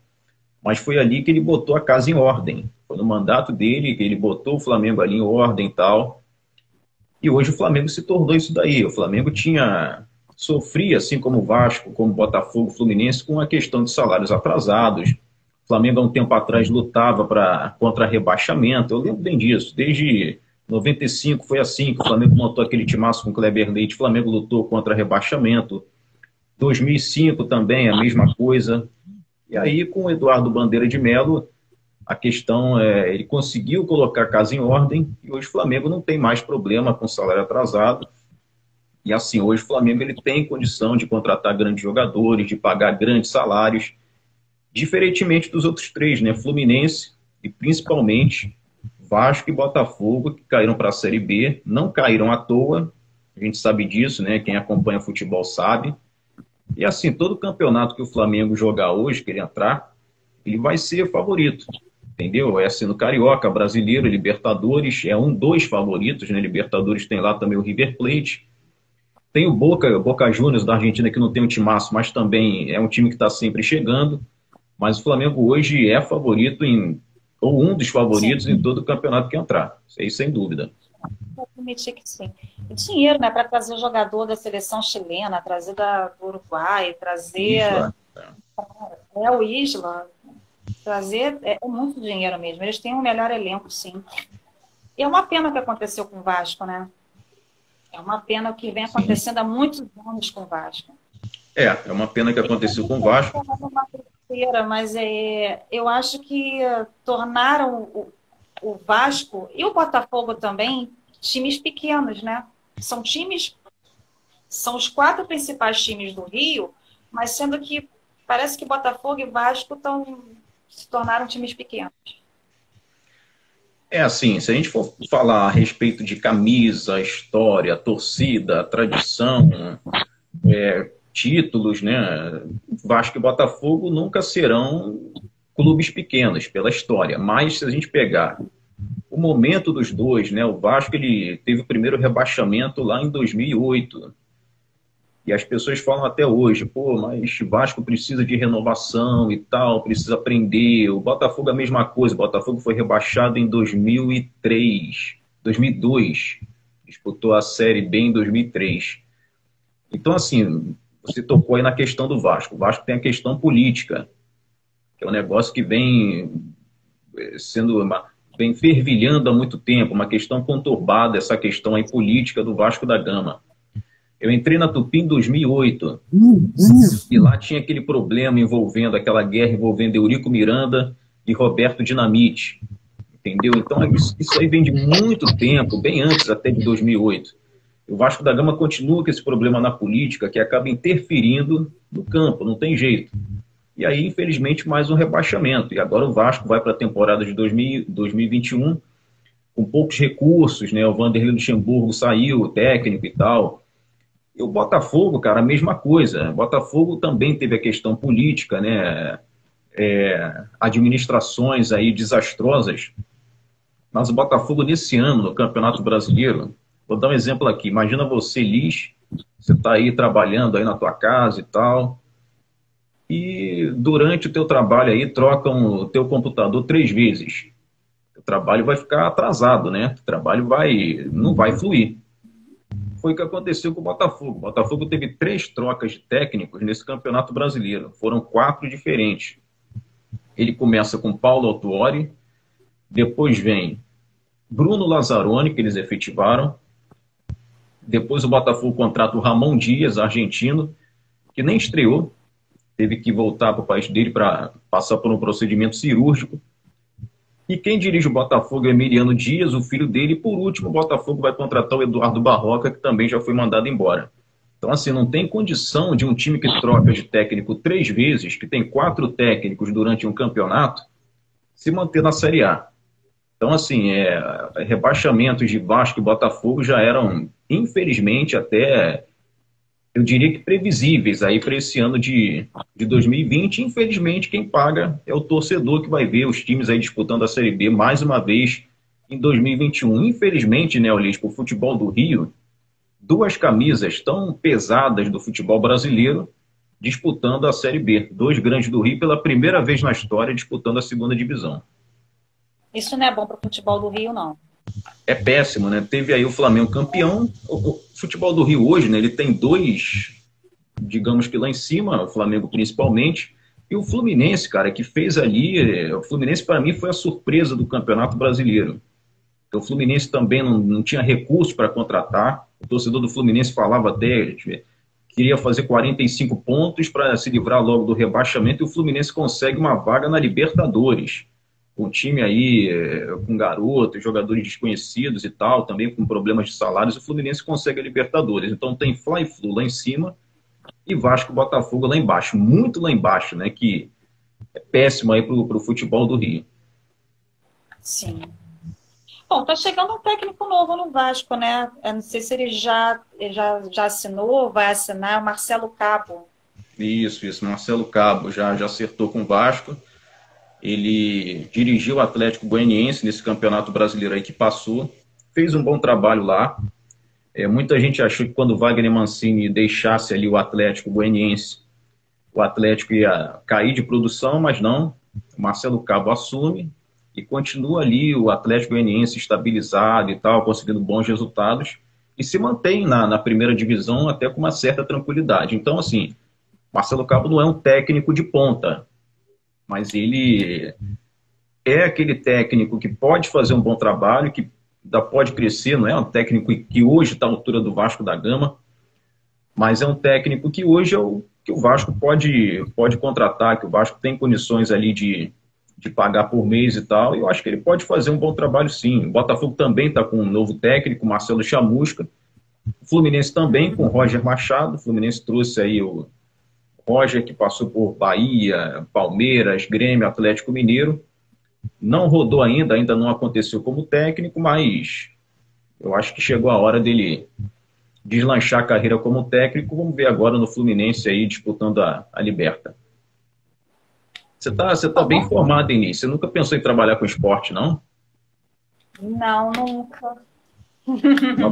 Mas foi ali que ele botou a casa em ordem. Foi no mandato dele que ele botou o Flamengo ali em ordem e tal. E hoje o Flamengo se tornou isso daí. O Flamengo sofria, assim como o Vasco, como o Botafogo, o Fluminense, com a questão de salários atrasados. O Flamengo, há um tempo atrás, lutava contra rebaixamento. Eu lembro bem disso. Desde 95 foi assim que o Flamengo montou aquele timaço com o Kleber Leite. O Flamengo lutou contra rebaixamento. 2005 também, a mesma coisa. E aí, com o Eduardo Bandeira de Melo, a questão ele conseguiu colocar a casa em ordem e hoje o Flamengo não tem mais problema com salário atrasado. E assim, hoje o Flamengo ele tem condição de contratar grandes jogadores, de pagar grandes salários, diferentemente dos outros três, né? Fluminense e principalmente Vasco e Botafogo, que caíram para a Série B, não caíram à toa, a gente sabe disso, né? Quem acompanha futebol sabe. E assim, todo campeonato que o Flamengo jogar hoje, que ele entrar, ele vai ser favorito, entendeu? É assim, no Carioca, Brasileiro, Libertadores, dois favoritos, né? Libertadores tem lá também o River Plate. Tem o Boca Juniors da Argentina, que não tem um timaço, mas também é um time que está sempre chegando. Mas o Flamengo hoje é favorito ou um dos favoritos sim, em todo o campeonato que entrar. Isso aí, sem dúvida. Vou admitir que sim. E dinheiro, né, para trazer o jogador da seleção chilena, trazer do Uruguai, trazer o Isla, trazer é muito dinheiro mesmo. Eles têm um melhor elenco, sim. E é uma pena o que aconteceu com o Vasco, né? É uma pena o que vem acontecendo há muitos anos com o Vasco. É uma pena que aconteceu com o Vasco. Mas eu acho que tornaram o Vasco e o Botafogo também times pequenos, né? São os 4 principais times do Rio, mas sendo que parece que Botafogo e Vasco se tornaram times pequenos. Assim, se a gente for falar a respeito de camisa, história, torcida, tradição, títulos, né? Vasco e Botafogo nunca serão clubes pequenos pela história, mas se a gente pegar o momento dos dois, né? O Vasco ele teve o primeiro rebaixamento lá em 2008 e as pessoas falam até hoje, mas o Vasco precisa de renovação e tal, precisa aprender. O Botafogo é a mesma coisa, o Botafogo foi rebaixado em 2002, disputou a Série B em 2003. Então, assim, você tocou aí na questão do Vasco. O Vasco tem a questão política, que é um negócio que vem fervilhando há muito tempo, uma questão conturbada, essa questão aí política do Vasco da Gama. Eu entrei na Tupi em 2008 e lá tinha aquele problema aquela guerra envolvendo Eurico Miranda e Roberto Dinamite, entendeu? Então isso aí vem de muito tempo, bem antes até de 2008. O Vasco da Gama continua com esse problema na política que acaba interferindo no campo, não tem jeito. E aí, infelizmente, mais um rebaixamento. E agora o Vasco vai para a temporada de 2021 com poucos recursos, né? O Vanderlei Luxemburgo saiu, o técnico e tal. E o Botafogo, cara, a mesma coisa. O Botafogo também teve a questão política, né? Administrações aí desastrosas. Mas o Botafogo, nesse ano, no Campeonato Brasileiro, vou dar um exemplo aqui. Imagina você, Liz, você está aí trabalhando aí na tua casa e tal, e durante o teu trabalho aí trocam o teu computador 3 vezes. O trabalho vai ficar atrasado, né? O trabalho não vai fluir. Foi o que aconteceu com o Botafogo. O Botafogo teve 3 trocas de técnicos nesse Campeonato Brasileiro. Foram 4 diferentes. Ele começa com Paulo Autuori, depois vem Bruno Lazzaroni, que eles efetivaram. Depois o Botafogo contrata o Ramon Dias, argentino, que nem estreou. Teve que voltar para o país dele para passar por um procedimento cirúrgico. E quem dirige o Botafogo é Emiliano Dias, o filho dele. E por último, o Botafogo vai contratar o Eduardo Barroca, que também já foi mandado embora. Então, assim, não tem condição de um time que troca de técnico 3 vezes, que tem 4 técnicos durante um campeonato, se manter na Série A. Então, assim, rebaixamentos de Vasco e Botafogo já eram, infelizmente, até, eu diria que previsíveis aí para esse ano de 2020. Infelizmente, quem paga é o torcedor, que vai ver os times aí disputando a Série B mais uma vez em 2021. Infelizmente, né, Ulisses, o futebol do Rio, 2 camisas tão pesadas do futebol brasileiro disputando a Série B. 2 grandes do Rio pela primeira vez na história disputando a 2ª divisão. Isso não é bom para o futebol do Rio, não. É péssimo, né? Teve aí o Flamengo campeão. O futebol do Rio hoje, né, ele tem 2, digamos que lá em cima, o Flamengo principalmente, e o Fluminense, cara, que fez ali... O Fluminense, para mim, foi a surpresa do Campeonato Brasileiro. O Fluminense também não tinha recursos para contratar. O torcedor do Fluminense falava até... Queria fazer 45 pontos para se livrar logo do rebaixamento, e o Fluminense consegue uma vaga na Libertadores. Com time aí, com garotos, jogadores desconhecidos e tal, também com problemas de salários, o Fluminense consegue a Libertadores. Então tem Fla-Flu lá em cima e Vasco e Botafogo lá embaixo. Muito lá embaixo, né? Que é péssimo aí pro futebol do Rio. Sim. Bom, tá chegando um técnico novo no Vasco, né? Eu não sei se ele já assinou, vai assinar, é o Marcelo Cabo. Isso. Marcelo Cabo já acertou com o Vasco. Ele dirigiu o Atlético Goianiense nesse Campeonato Brasileiro aí que passou. Fez um bom trabalho lá. Muita gente achou que quando o Wagner Mancini deixasse ali o Atlético Goianiense, o Atlético ia cair de produção, mas não. O Marcelo Cabo assume e continua ali o Atlético Goianiense estabilizado e tal, conseguindo bons resultados, e se mantém na primeira divisão até com uma certa tranquilidade. Então, assim, Marcelo Cabo não é um técnico de ponta, mas ele é aquele técnico que pode fazer um bom trabalho, que ainda pode crescer, não é um técnico que hoje está à altura do Vasco da Gama, mas é um técnico que hoje é o que o Vasco pode contratar, que o Vasco tem condições ali de pagar por mês e tal, e eu acho que ele pode fazer um bom trabalho sim. O Botafogo também está com um novo técnico, Marcelo Chamusca, o Fluminense também com o Roger Machado. O Fluminense trouxe aí o Roger, que passou por Bahia, Palmeiras, Grêmio, Atlético Mineiro, não rodou ainda não aconteceu como técnico, mas eu acho que chegou a hora dele deslanchar a carreira como técnico. Vamos ver agora no Fluminense aí disputando a Liberta. Você tá bem formado, Inês. Você nunca pensou em trabalhar com esporte, não? Não, nunca.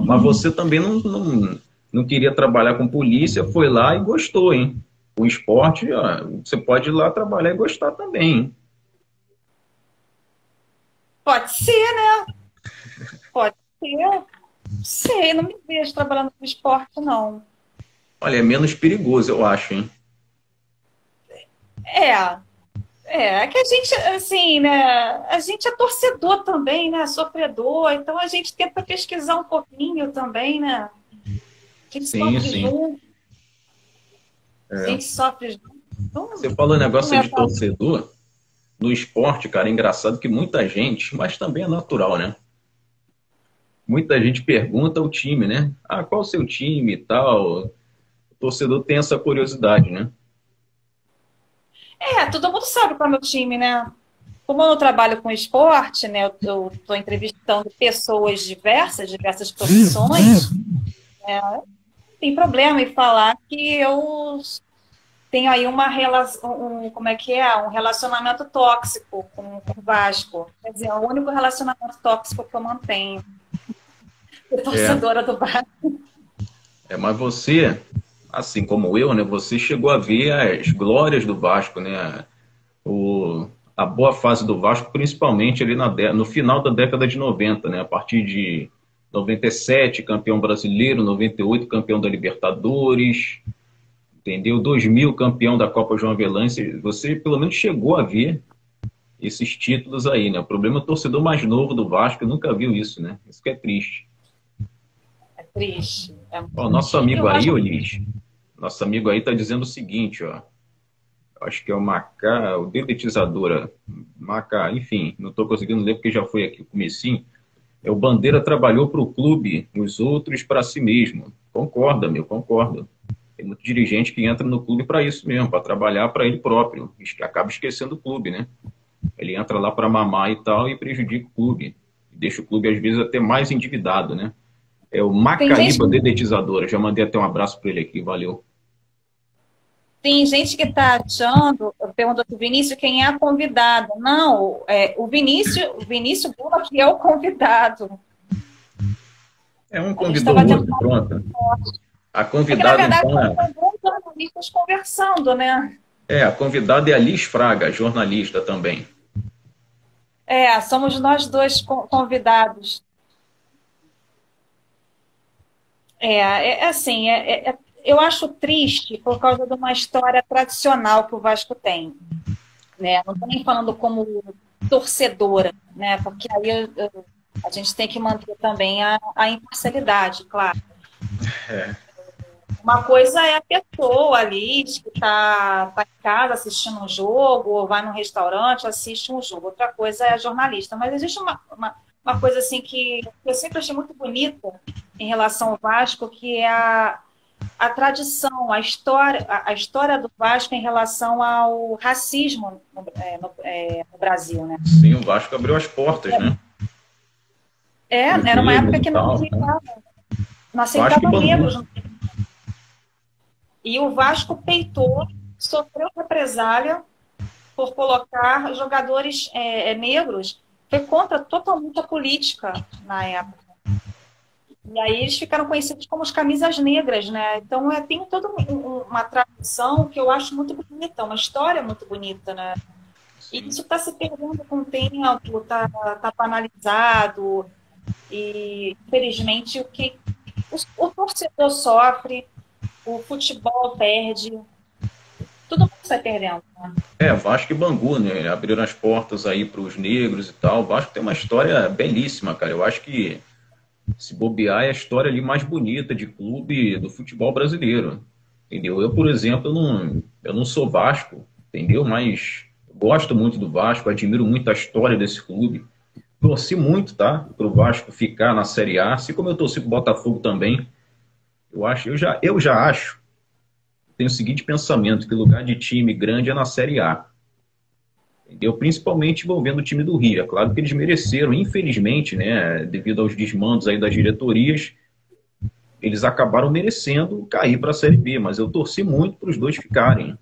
Mas você também não queria trabalhar com polícia, foi lá e gostou, hein? O esporte, você pode ir lá trabalhar e gostar também, hein? Pode ser, né? Pode ser. Não sei, não me vejo trabalhando com esporte, não. Olha, é menos perigoso, eu acho, hein? É que a gente, assim, né? A gente é torcedor também, né? Sofredor, então a gente tenta pesquisar um pouquinho também, né? A gente sofre junto. A gente sofre junto. Então, você falou negócio de torcedor. No esporte, cara, é engraçado que muita gente, mas também é natural, né? Muita gente pergunta o time, né? Qual o seu time e tal? O torcedor tem essa curiosidade, né? Todo mundo sabe qual é o meu time, né? Como eu trabalho com esporte, né? Eu estou entrevistando pessoas diversas profissões, né? tem problema em falar que eu tenho aí uma relação, como é que é? Um relacionamento tóxico com o Vasco. Quer dizer, é o único relacionamento tóxico que eu mantenho. Eu sou É, torcedora do Vasco. mas você, assim como eu, né, você chegou a ver as glórias do Vasco, né? A boa fase do Vasco, principalmente ali no final da década de 90, né? A partir de 97, campeão brasileiro, 98, campeão da Libertadores, entendeu? 2000, campeão da Copa João Avelange. Você pelo menos chegou a ver esses títulos aí, né? O problema é o torcedor mais novo do Vasco nunca viu isso, né? Isso que é triste. É triste. É muito Ó, nosso triste. amigo Eu aí, acho Olis, nosso amigo aí tá dizendo o seguinte, ó. Acho que é o Macá, o dedetizadora, Macá, enfim, não estou conseguindo ler porque já foi aqui o comecinho. É o Bandeira trabalhou para o clube, os outros para si mesmo. Concorda, meu, concordo. Tem muito dirigente que entra no clube para isso mesmo, para trabalhar para ele próprio. Acaba esquecendo o clube, né? Ele entra lá para mamar e tal e prejudica o clube. Deixa o clube, às vezes, até mais endividado, né? É o tem gente Macaíba Dedetizadora. Já mandei até um abraço para ele aqui, valeu. Tem gente que está achando, perguntou para o Vinícius quem é a convidada. Não, o Vinícius Bula que é o convidado. É um A gente convidou estava o tendo outro, uma... pronto. A É que, na convidada, verdade, então, são dois jornalistas conversando, né? a convidada é a Liz Fraga, jornalista também. Somos nós dois convidados. Assim, eu acho triste por causa de uma história tradicional que o Vasco tem. Né? Não estou nem falando como torcedora, né? Porque aí a gente tem que manter também a imparcialidade, claro. É. Uma coisa é a pessoa ali que está em casa assistindo um jogo, ou vai num restaurante, assiste um jogo. Outra coisa é a jornalista. Mas existe uma coisa assim que eu sempre achei muito bonita em relação ao Vasco, que é a tradição, a história do Vasco em relação ao racismo no Brasil, né? Sim, o Vasco abriu as portas, né? Os Era uma época negros e que tal, né? não Vasco e aceitava Bangu. negros. E o Vasco peitou, sofreu represália por colocar jogadores negros, foi contra totalmente a política na época. E aí eles ficaram conhecidos como os camisas negras, né? Então tem toda uma tradição que eu acho muito bonita, uma história muito bonita, né? E isso está se perdendo com o tempo, está banalizado, e infelizmente o torcedor sofre, o futebol perde, todo mundo sai perdendo, né? Vasco e Bangu, né? Abriram as portas aí para os negros e tal. O Vasco tem uma história belíssima, cara. Eu acho que, se bobear, é a história ali mais bonita de clube do futebol brasileiro. Entendeu? Eu, por exemplo, eu não sou Vasco, entendeu? Mas gosto muito do Vasco, admiro muito a história desse clube. Torci muito, tá? Para o Vasco ficar na Série A, assim como eu torci para o Botafogo também. Eu já acho, tenho o seguinte pensamento, que lugar de time grande é na Série A. Entendeu? Principalmente envolvendo o time do Rio. É claro que eles mereceram, infelizmente, né, devido aos desmandos aí das diretorias, eles acabaram merecendo cair para a Série B, mas eu torci muito para os dois ficarem,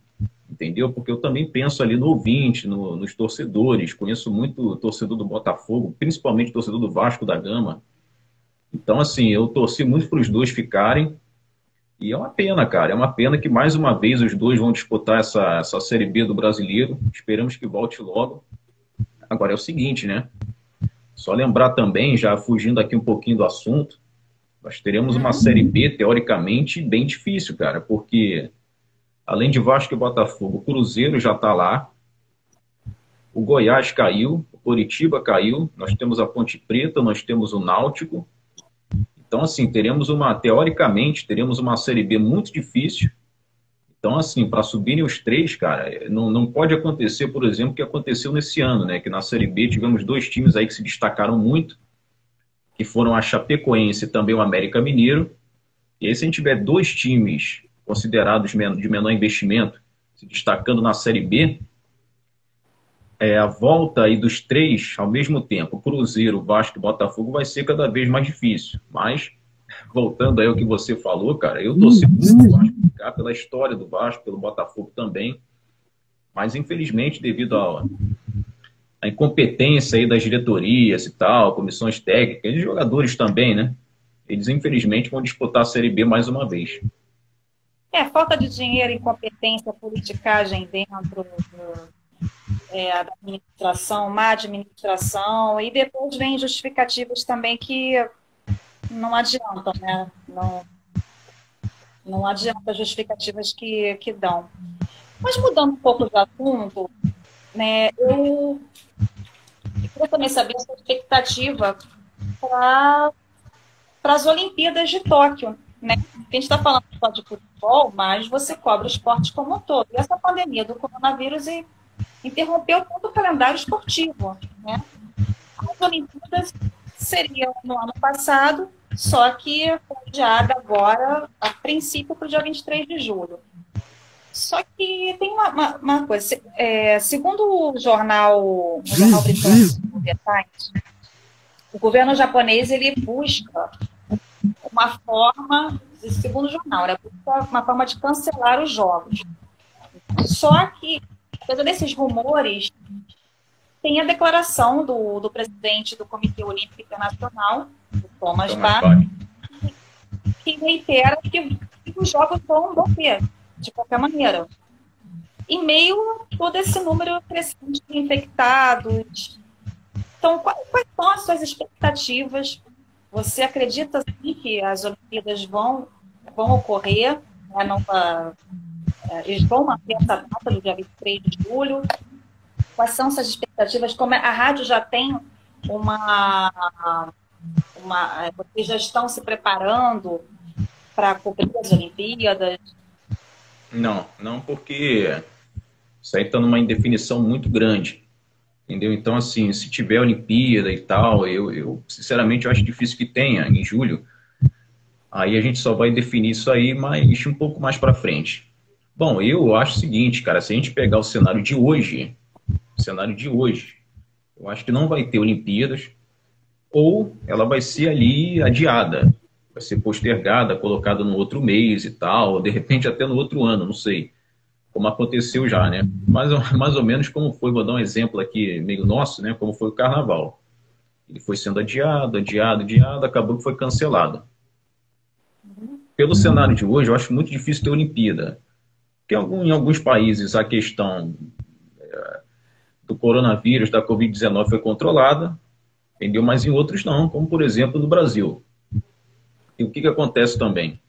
entendeu? Porque eu também penso ali no ouvinte, nos torcedores, conheço muito torcedor do Botafogo, principalmente torcedor do Vasco da Gama. Então, assim, eu torci muito para os dois ficarem, e é uma pena, cara, é uma pena que mais uma vez os dois vão disputar essa Série B do Brasileiro, esperamos que volte logo. Agora é o seguinte, né? Só lembrar também, já fugindo aqui um pouquinho do assunto, nós teremos uma Série B, teoricamente, bem difícil, cara, porque além de Vasco e Botafogo, o Cruzeiro já está lá, o Goiás caiu, o Coritiba caiu, nós temos a Ponte Preta, nós temos o Náutico. Então, assim, teoricamente, teremos uma Série B muito difícil. Então, assim, para subirem os três, cara, não pode acontecer, por exemplo, o que aconteceu nesse ano, né? Que na Série B tivemos dois times aí que se destacaram muito, que foram a Chapecoense e também o América Mineiro. E aí, se a gente tiver dois times considerados de menor investimento se destacando na Série B, a volta aí dos três ao mesmo tempo, Cruzeiro, Vasco e Botafogo, vai ser cada vez mais difícil. Mas voltando aí ao que você falou, cara, eu torci pelo Vasco, pela história do Vasco, pelo Botafogo também, mas infelizmente devido à incompetência aí das diretorias e tal, comissões técnicas, e jogadores também, né? Eles infelizmente vão disputar a Série B mais uma vez. Falta de dinheiro, incompetência, politicagem dentro da administração, má administração, e depois vem justificativas também que não adiantam, né? Não adianta justificativas que dão. Mas mudando um pouco de assunto, né, eu queria também saber a sua expectativa para as Olimpíadas de Tóquio, né? A gente está falando só de futebol, mas você cobre o esporte como um todo. E essa pandemia do coronavírus interrompeu todo o calendário esportivo, né? As Olimpíadas seriam no ano passado, só que foi adiada agora, a princípio, para o dia 23 de julho. Só que tem uma coisa, segundo o jornal britânico, The Times, o governo japonês ele busca uma forma, segundo o jornal, busca uma forma de cancelar os jogos. Só que, apesar desses rumores, tem a declaração do presidente do Comitê Olímpico Internacional, o Thomas Bach, que reitera que os jogos vão morrer, de qualquer maneira. Em meio a todo esse número crescente de infectados. Então, quais são as suas expectativas? Você acredita sim, que as Olimpíadas vão ocorrer? Né, eles vão manter essa data do dia 23 de julho? Quais são essas expectativas? Como a rádio já tem vocês já estão se preparando para cobrir as Olimpíadas? Não, porque isso aí está numa indefinição muito grande, entendeu? Então, assim, se tiver Olimpíada e tal, eu sinceramente eu acho difícil que tenha em julho. Aí a gente só vai definir isso aí um pouco mais para frente. Bom, eu acho o seguinte, cara, se a gente pegar o cenário de hoje, eu acho que não vai ter Olimpíadas, ou ela vai ser ali adiada, vai ser postergada, colocada no outro mês e tal, ou de repente até no outro ano, não sei, como aconteceu já, né? Mais ou menos como foi, vou dar um exemplo aqui meio nosso, né? Como foi o Carnaval. Ele foi sendo adiado, acabou que foi cancelado. Pelo cenário de hoje, eu acho muito difícil ter Olimpíada, porque em alguns países a questão do coronavírus, da Covid-19 foi controlada, entendeu? Mas em outros não, como por exemplo no Brasil. E o que acontece também?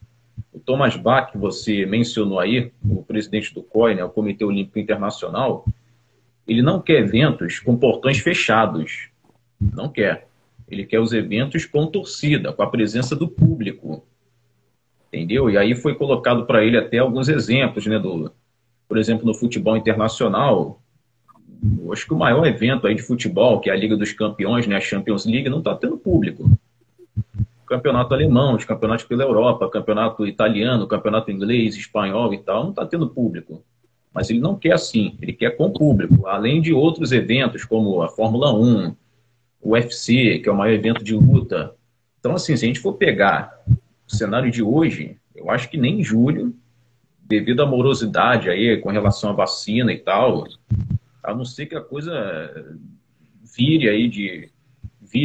O Thomas Bach, que você mencionou aí, o presidente do COI, né, o Comitê Olímpico Internacional, ele não quer eventos com portões fechados. Não quer. Ele quer os eventos com torcida, com a presença do público. Entendeu? E aí foi colocado para ele até alguns exemplos, né, por exemplo, no futebol internacional, eu acho que o maior evento aí de futebol, que é a Liga dos Campeões, né, a Champions League, não está tendo público. Campeonato alemão, os campeonatos pela Europa, campeonato italiano, campeonato inglês, espanhol e tal, não está tendo público. Mas ele não quer assim, ele quer com público, além de outros eventos, como a Fórmula 1, o UFC, que é o maior evento de luta. Então, assim, se a gente for pegar o cenário de hoje, eu acho que nem em julho, devido à morosidade aí com relação à vacina e tal, a não ser que a coisa vire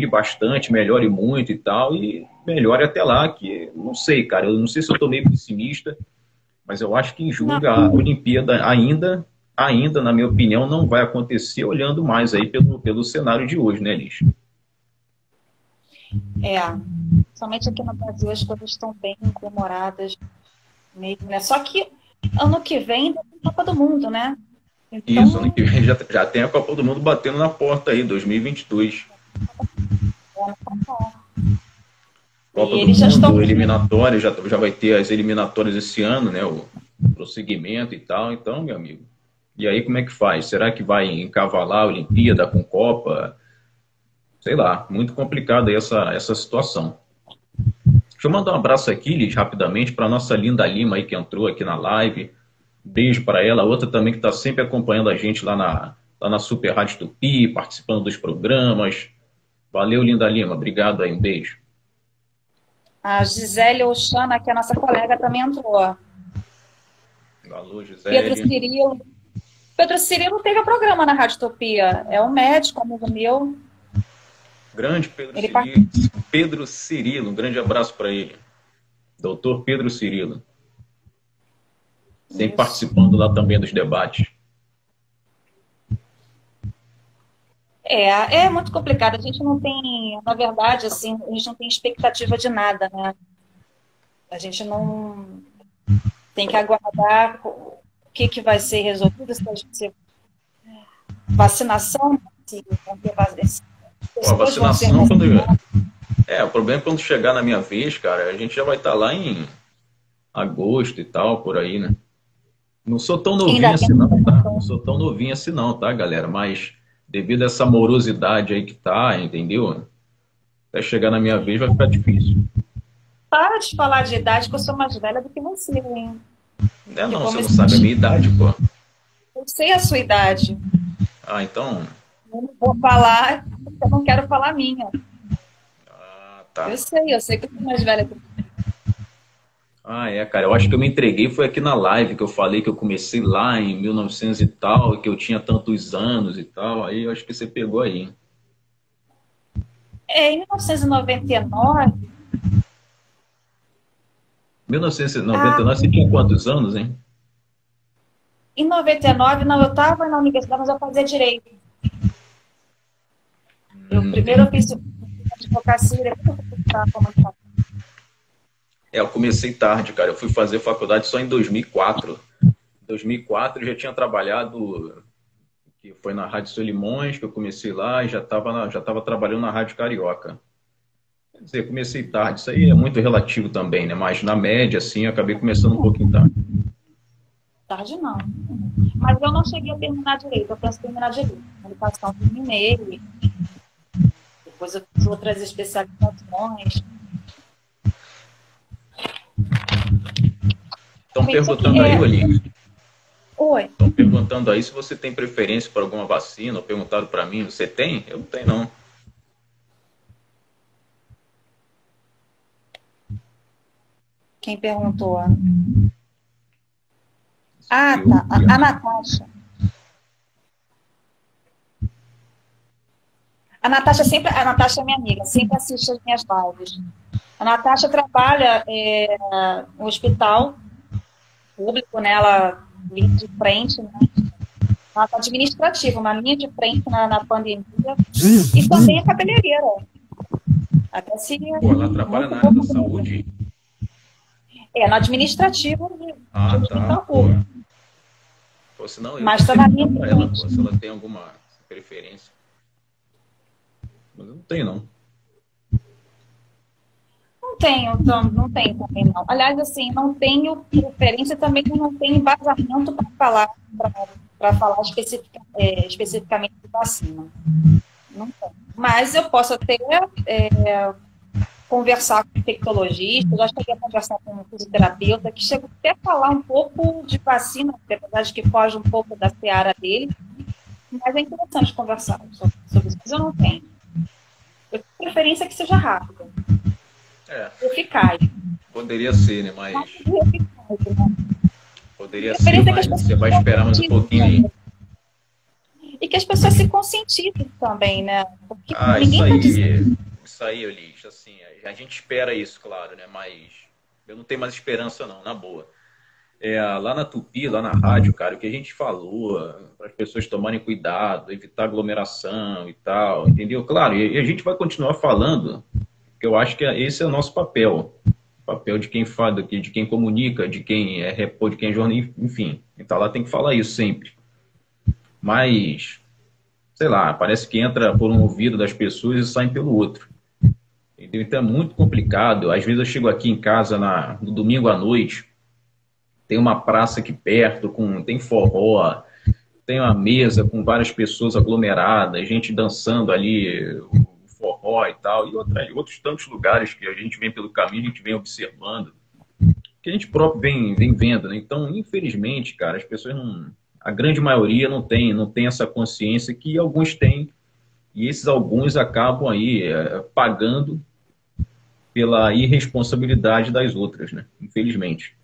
bastante, melhore muito e tal, e melhore até lá, que não sei, cara, eu não sei se eu tô meio pessimista, mas eu acho que em julho a Olimpíada ainda, na minha opinião, não vai acontecer, olhando mais aí pelo cenário de hoje, né, Liz? Somente aqui no Brasil as coisas estão bem demoradas mesmo, né? Só que ano que vem tem a Copa do Mundo, né? Então... Isso, ano que vem já tem a Copa do Mundo batendo na porta aí, 2022. Copa do Mundo, eliminatória, já vai ter as eliminatórias esse ano, né? O prosseguimento e tal. Então, meu amigo, e aí como é que faz? Será que vai encavalar a Olimpíada com Copa? Sei lá, muito complicada aí essa situação. Deixa eu mandar um abraço aqui, Liz, rapidamente, para a nossa Linda Lima aí que entrou aqui na live. Beijo para ela. Outra também que está sempre acompanhando a gente lá na Super Rádio Tupi, participando dos programas. Valeu, Linda Lima. Obrigado aí, um beijo. A Gisele Oxana, que é a nossa colega, também entrou. Alô, Pedro Gisele. Cirilo. Pedro Cirilo teve um programa na Rádio Utopia. É um médico, amigo meu. Grande Pedro Ele Cirilo. Pedro Cirilo, um grande abraço para ele. Doutor Pedro Cirilo. Sempre participando lá também dos debates. É muito complicado. A gente não tem, na verdade, assim, a gente não tem expectativa de nada, né? A gente não tem que aguardar o que vai ser resolvido, se vai ser vacinação, se vão ter A vacinação, o problema é quando chegar na minha vez, cara, a gente já vai estar lá em agosto e tal, por aí, né? Não sou tão novinho assim não, tá? Não sou tão novinho assim não, tá, galera? Mas devido a essa morosidade aí que tá, entendeu? Até chegar na minha vez vai ficar difícil. Para de falar de idade, que eu sou mais velha do que você, hein? Não, você não sabe a minha idade, pô. Eu sei a sua idade. Ah, então... Eu não vou falar, porque eu não quero falar a minha. Ah, tá. Eu sei que eu sou mais velha do que você. Ah, cara, eu acho que eu me entreguei foi aqui na live, que eu falei que eu comecei lá em 1900 e tal, e que eu tinha tantos anos e tal, aí eu acho que você pegou aí. Em 1999... 1999, você tinha quantos anos, hein? Em 99, não, eu estava na universidade, mas eu fazia direito. Primeiro eu fiz advocacia, depois eu fui para a comunicação. Eu comecei tarde, cara. Eu fui fazer faculdade só em 2004. Em 2004 eu já tinha trabalhado, que foi na Rádio Solimões, que eu comecei lá, e já tava trabalhando na Rádio Carioca. Quer dizer, comecei tarde. Isso aí é muito relativo também, né? Mas na média, assim, eu acabei começando um pouquinho tarde. Tarde não. Mas eu não cheguei a terminar direito. Eu penso em terminar direito. Comunicação terminei. Depois eu fiz outras especializações. Estão perguntando aí, Olinho. Oi. Estão perguntando aí se você tem preferência por alguma vacina. Perguntaram para mim. Você tem? Eu não tenho, não. Quem perguntou? Ah, tá. A Natasha. A Natasha é minha amiga, sempre assiste as minhas lives. A Natasha trabalha no hospital público, né? Ela linha de frente, né? Ela está administrativa, uma linha de frente na pandemia. E também é cabeleireira. Até se... Pô, ela trabalha na área da saúde? No administrativo de hospital público. Pô, senão eu mas está na linha para ela, pô, se ela tem alguma preferência. Mas eu não tenho, não. Não tenho também, não. Aliás, assim, não tenho preferência, também não tenho embasamento para falar especificamente de vacina. Não tenho. Mas eu posso até conversar com infectologista, já cheguei a conversar com um fisioterapeuta, que chegou até a falar um pouco de vacina, apesar de que foge um pouco da seara dele, mas é interessante conversar sobre isso, mas eu não tenho. Eu tenho preferência que seja rápida. Eficaz. Poderia ser, né? Mas eficaz, né? Poderia ser, mas você vai esperar mais um pouquinho aí. E que as pessoas se conscientizem também, né? Porque isso aí, Elis, assim, a gente espera isso, claro, né? Mas eu não tenho mais esperança, não, na boa. Lá na Tupi, lá na rádio, cara, o que a gente falou, para as pessoas tomarem cuidado, evitar aglomeração e tal, entendeu? Claro, e a gente vai continuar falando, porque eu acho que esse é o nosso papel. O papel de quem fala, de quem comunica, de quem é repórter, de quem é jornalista, enfim. Então lá tem que falar isso sempre. Mas, sei lá, parece que entra por um ouvido das pessoas e sai pelo outro. Entendeu? Então é muito complicado. Às vezes eu chego aqui em casa no domingo à noite, tem uma praça aqui perto, tem forró, tem uma mesa com várias pessoas aglomeradas, gente dançando ali o forró e tal, e outros tantos lugares que a gente vem pelo caminho, a gente vem observando, que a gente próprio vem vendo, né? Então, infelizmente, cara, as pessoas a grande maioria não tem essa consciência que alguns têm, e esses alguns acabam aí pagando pela irresponsabilidade das outras, né? Infelizmente.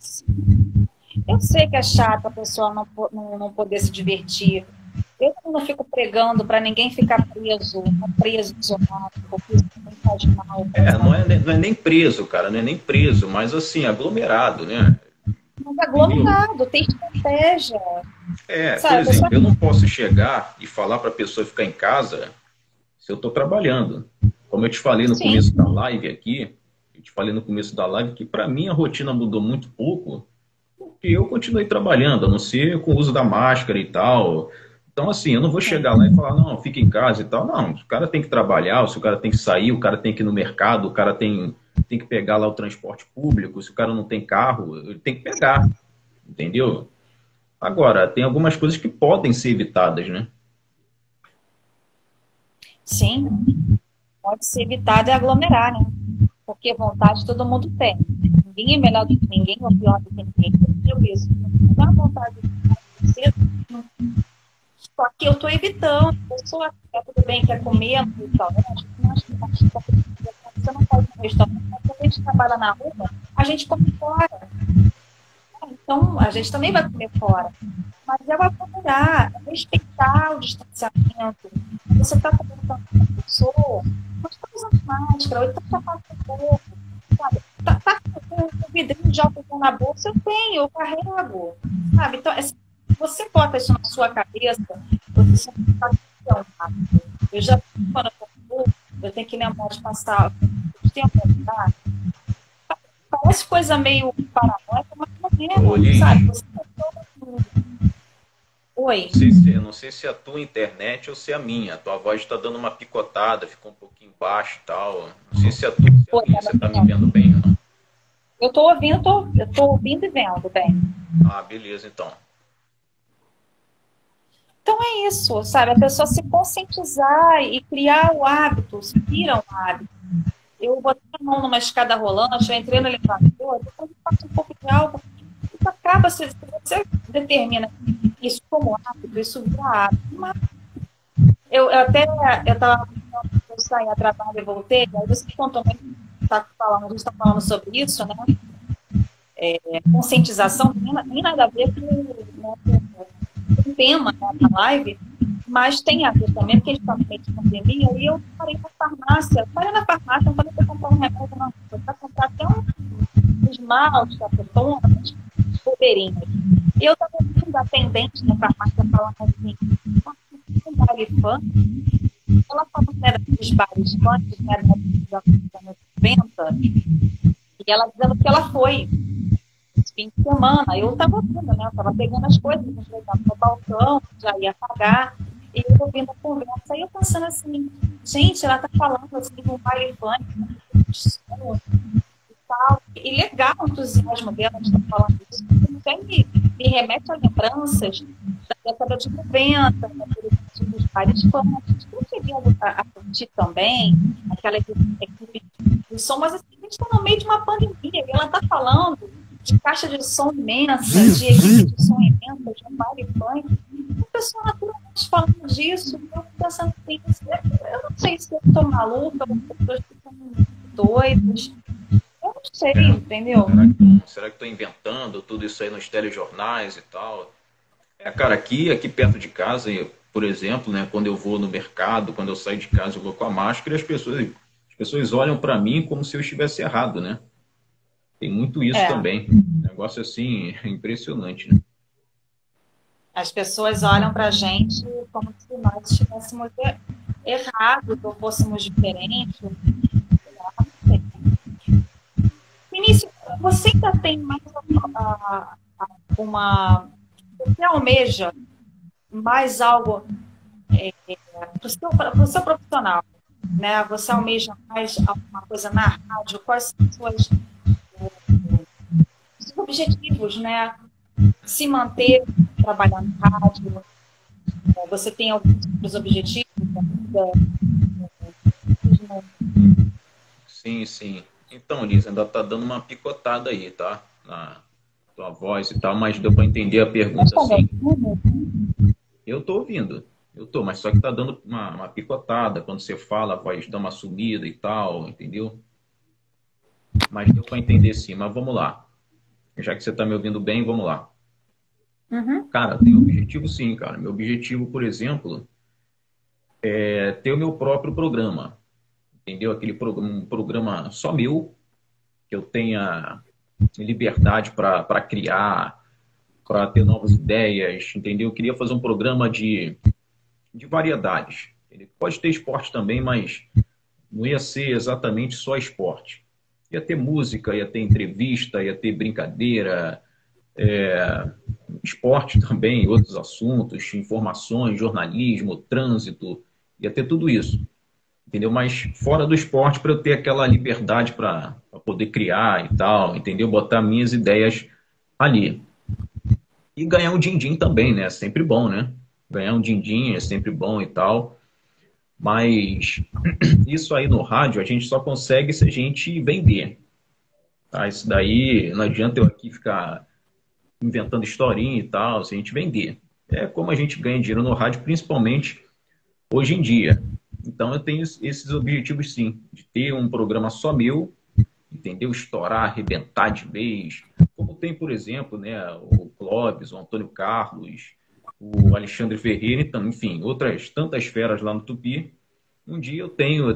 Eu sei que é chato a pessoa não poder se divertir. Eu não fico pregando para ninguém ficar preso, isolado, porque isso também faz mal. Não é nem preso, cara, não é nem preso, mas assim, aglomerado, né? Mas aglomerado, tem estratégia. Por Sabe, exemplo, eu não posso chegar e falar para a pessoa ficar em casa se eu estou trabalhando. Como eu te falei no começo da live aqui, que para mim a rotina mudou muito pouco, porque eu continuei trabalhando, a não ser com o uso da máscara e tal. Então, assim, eu não vou chegar lá e falar, não, fica em casa e tal. Não, o cara tem que trabalhar, o cara tem que sair, o cara tem que ir no mercado, o cara tem que pegar lá o transporte público, se o cara não tem carro, ele tem que pegar, entendeu? Agora, tem algumas coisas que podem ser evitadas, né? Sim, pode ser evitado é aglomerar, né? Porque vontade todo mundo tem. Ninguém é melhor do que ninguém ou pior do que ninguém. Eu isso. Não dá vontade de ser. Só que eu estou evitando. A pessoa quer tudo bem, quer comer no restaurante, mas você não pode ir no restaurante, mas quando a gente trabalha na rua, a gente come fora. Então, a gente também vai comer fora. Mas é o acomodar, é respeitar o distanciamento. Você está conversando com uma pessoa, não está usando máscara, ou então está passando pouco, sabe? Tá com o vidrinho de álcool na bolsa, eu tenho, eu carrego, sabe? Então, você bota isso na sua cabeça, você não está rápido. Eu já, quando eu tenho que lembrar de passar o tempo a parece coisa meio paranoica, mas não é, sabe? Você Oi. Não sei se é a tua internet ou se é a minha. A tua voz está dando uma picotada, ficou um pouquinho baixo e tal. Não sei se é a tua ou se é a minha. Você está me vendo bem ou não? Eu estou ouvindo e vendo bem. Ah, beleza, então. Então é isso, sabe? A pessoa se conscientizar e criar o hábito, se vira um hábito. Eu botei a mão numa escada rolante, eu entrei no elevador, depois eu faço um pouco de álcool, isso acaba, se você determina isso como hábito, isso vira hábito. Mas eu estava eu saí a trabalho e voltei, aí você contou muito, a gente está falando sobre isso, né? Conscientização, nem nada a ver com o tema, né, da live, mas tem a ver também, porque a gente está no meio de pandemia, e eu parei na farmácia, não falei para comprar um remédio, não, foi para comprar até um esmalte, capetonas, bobeirinhas. E eu estava ouvindo a atendente na farmácia falando assim, um baile funk, ela falou que era dos bailes funk, que era dos anos 90, e ela dizendo que ela foi esse fim de semana. Eu estava ouvindo, né? Eu estava pegando as coisas, no balcão, já ia pagar, e eu ouvindo a conversa, aí eu pensando assim, gente, ela está falando assim, de um baile funk, e tal, e legal o entusiasmo dela de estar falando isso, até me remete a lembranças da década de 90, dos bailes funk, eu queria assistir também, aquela equipe de som, mas assim, a gente está no meio de uma pandemia, e ela está falando de caixa de som imensa, de equipe de som imensa, de um baile funk, a pessoa naturalmente falando disso, eu pensando assim, eu não sei se eu estou maluca, ou se as pessoas estão doidas, eu não sei, entendeu? Será que estou inventando tudo isso aí nos telejornais e tal? Cara, aqui perto de casa, por exemplo, né, quando eu vou no mercado, quando eu saio de casa, eu vou com a máscara e as pessoas olham para mim como se eu estivesse errado, né? Tem muito isso também. Negócio assim, impressionante, né? As pessoas olham para a gente como se nós estivéssemos errados ou fôssemos diferentes. Vinícius, você ainda tem mais você almeja mais algo para o seu profissional, né? Você almeja mais alguma coisa na rádio? Quais são os seus objetivos, né? Se manter trabalhando na rádio? Você tem alguns objetivos? Sim. Então, Liz, ainda tá dando uma picotada aí, tá? Na tua voz e tal, mas deu para entender a pergunta, sim. Eu tô ouvindo. Mas só que tá dando uma picotada. Quando você fala, a voz dá uma sumida e tal, entendeu? mas deu para entender sim. Mas vamos lá. Já que você está me ouvindo bem, vamos lá. Uhum. Cara, tem objetivo sim, cara. Meu objetivo, por exemplo, é ter o meu próprio programa. Entendeu? Um programa só meu, que eu tenha liberdade para criar, para ter novas ideias, entendeu? Eu queria fazer um programa de variedades. Ele pode ter esporte também, mas não ia ser exatamente só esporte. Ia ter música, ia ter entrevista, ia ter brincadeira, esporte também, outros assuntos, informações, jornalismo, trânsito, ia ter tudo isso, entendeu? Mas fora do esporte, para eu ter aquela liberdade para poder criar e tal, entendeu? Botar minhas ideias ali. E ganhar um din-din também, né? Sempre bom, né? Ganhar um din-din é sempre bom e tal. Mas isso aí no rádio a gente só consegue se a gente vender. Tá? Isso daí não adianta eu aqui ficar inventando historinha e tal, se a gente vender. É como a gente ganha dinheiro no rádio, principalmente hoje em dia. Então eu tenho esses objetivos sim, de ter um programa só meu, entendeu? Estourar, arrebentar de vez. Como tem, por exemplo, né, o Clóvis, o Antônio Carlos, o Alexandre Ferreira, então, enfim, outras tantas feras lá no Tupi. Um dia eu tenho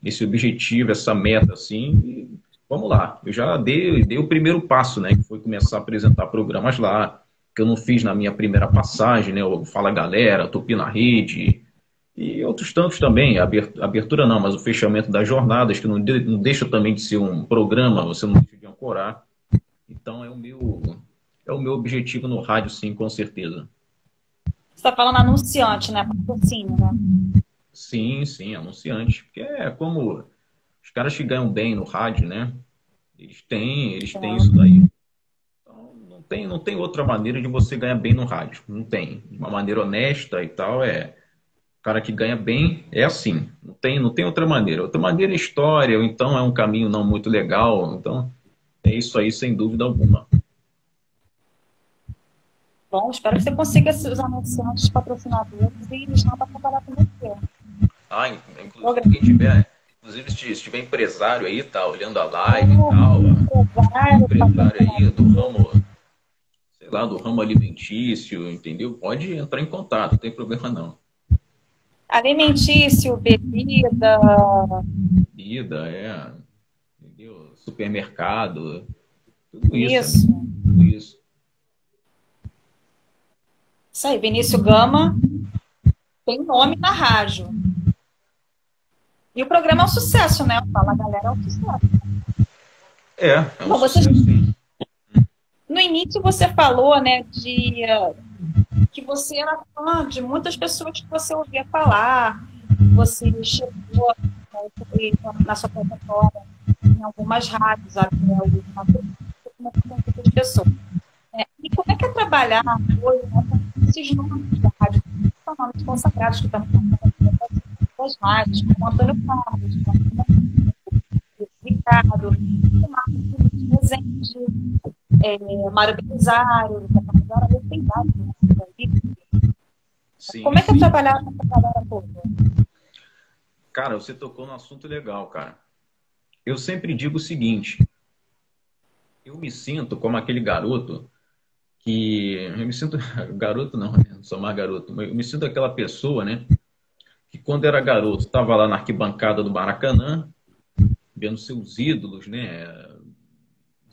esse objetivo, essa meta, assim, e vamos lá. Eu já dei o primeiro passo, né, que foi começar a apresentar programas lá, que eu não fiz na minha primeira passagem, né, o Fala Galera, Tupi na Rede, e outros tantos também, abertura não, mas o fechamento das jornadas, que não deixa também de ser um programa, você não deixa de ancorar. Então é o meu objetivo no rádio, sim, com certeza. Você está falando anunciante, né? Patrocínio, né? Sim, sim, anunciante. Porque é como os caras que ganham bem no rádio, né? Eles têm isso daí. Então, não tem outra maneira de você ganhar bem no rádio. Não tem. De uma maneira honesta e tal, o cara que ganha bem é assim. Não tem outra maneira. Outra maneira é história, ou então é um caminho não muito legal. Então, é isso aí, sem dúvida alguma. Bom, espero que você consiga os anunciantes, patrocinadores e chamar para trabalhar com você. Ah, inclusive quem tiver, inclusive se tiver empresário aí, tá olhando a live e tal, empresário aí do ramo, sei lá, do ramo alimentício, entendeu? Pode entrar em contato, não tem problema não. Alimentício, bebida. Vida, entendeu? Supermercado, tudo isso, Isso. amigo, tudo isso. Isso aí, Vinícius Gama tem nome na rádio. E o programa é um sucesso, né? Fala, galera, é um sucesso. É um Bom, sucesso, sim. no início você falou, né, que você era fã de muitas pessoas que você ouvia falar, você chegou, né, na sua trajetória em algumas rádios, até hoje, com muitas pessoas. E como é que é trabalhar hoje, né, com esses nomes da rádio, são nomes consagrados que também estão das rádios, como Antônio Carlos, como Ricardo, o Marcos Rezende, Mário Belisário, tem vários, né? Sim, Como é que é sim. trabalhar com essa galera toda? Cara, você tocou num assunto legal, cara. Eu sempre digo o seguinte, eu me sinto como aquele garoto eu me sinto, garoto não, né? Não sou mais garoto, mas eu me sinto aquela pessoa, né, que quando era garoto estava lá na arquibancada do Maracanã, vendo seus ídolos, né,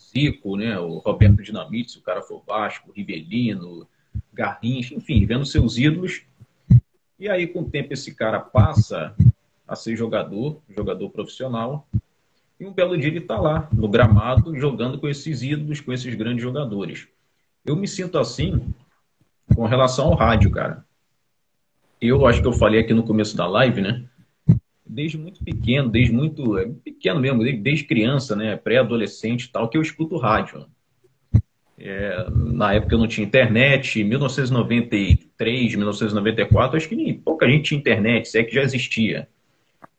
Zico, né, o Roberto Dinamite, se o cara for Vasco, o Rivelino, Garrincha, enfim, vendo seus ídolos, e aí com o tempo esse cara passa a ser jogador profissional, e um belo dia ele está lá, no gramado, jogando com esses ídolos, com esses grandes jogadores. Eu me sinto assim com relação ao rádio, cara. Eu acho que eu falei aqui no começo da live, né? Desde muito pequeno, desde muito pequeno mesmo, desde criança, né? Pré-adolescente e tal, que eu escuto rádio. Na época eu não tinha internet, em 1993, 1994, acho que pouca gente tinha internet, se é que já existia.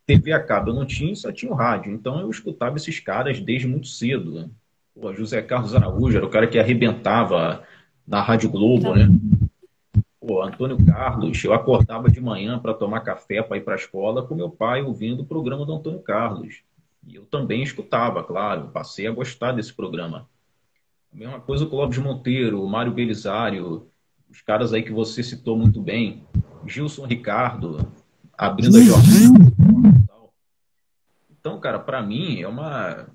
TV a cabo eu não tinha, só tinha o rádio. Então eu escutava esses caras desde muito cedo, né? Pô, José Carlos Araújo era o cara que arrebentava na Rádio Globo, né? Pô, Antônio Carlos, eu acordava de manhã para tomar café para ir para a escola com meu pai ouvindo o programa do Antônio Carlos. E eu também escutava, claro, passei a gostar desse programa. A mesma coisa o Clóvis Monteiro, o Mário Belisário, os caras aí que você citou muito bem, Gilson Ricardo, abrindo a jornada. Então, cara, para mim é uma.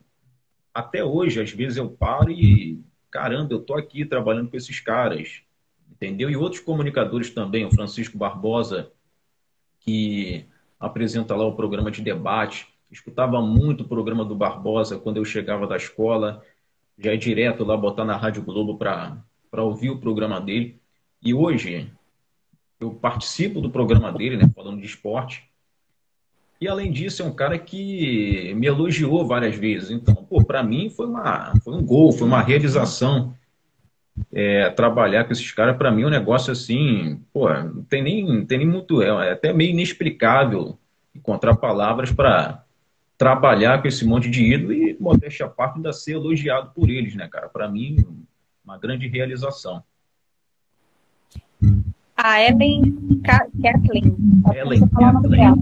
Até hoje, às vezes eu paro e, caramba, eu tô aqui trabalhando com esses caras, entendeu? E outros comunicadores também, o Francisco Barbosa, que apresenta lá o programa de debate. Escutava muito o programa do Barbosa quando eu chegava da escola, já é direto lá botar na Rádio Globo para ouvir o programa dele. E hoje eu participo do programa dele, né, falando de esporte. E além disso, é um cara que me elogiou várias vezes. Então, pô, para mim foi um gol, foi uma realização. Trabalhar com esses caras, para mim, é um negócio assim, pô, não tem nem muito, é até meio inexplicável encontrar palavras para trabalhar com esse monte de ídolo e, modéstia à parte, ainda ser elogiado por eles, né, cara? Para mim, uma grande realização. A Kathleen. Ellen Kathleen.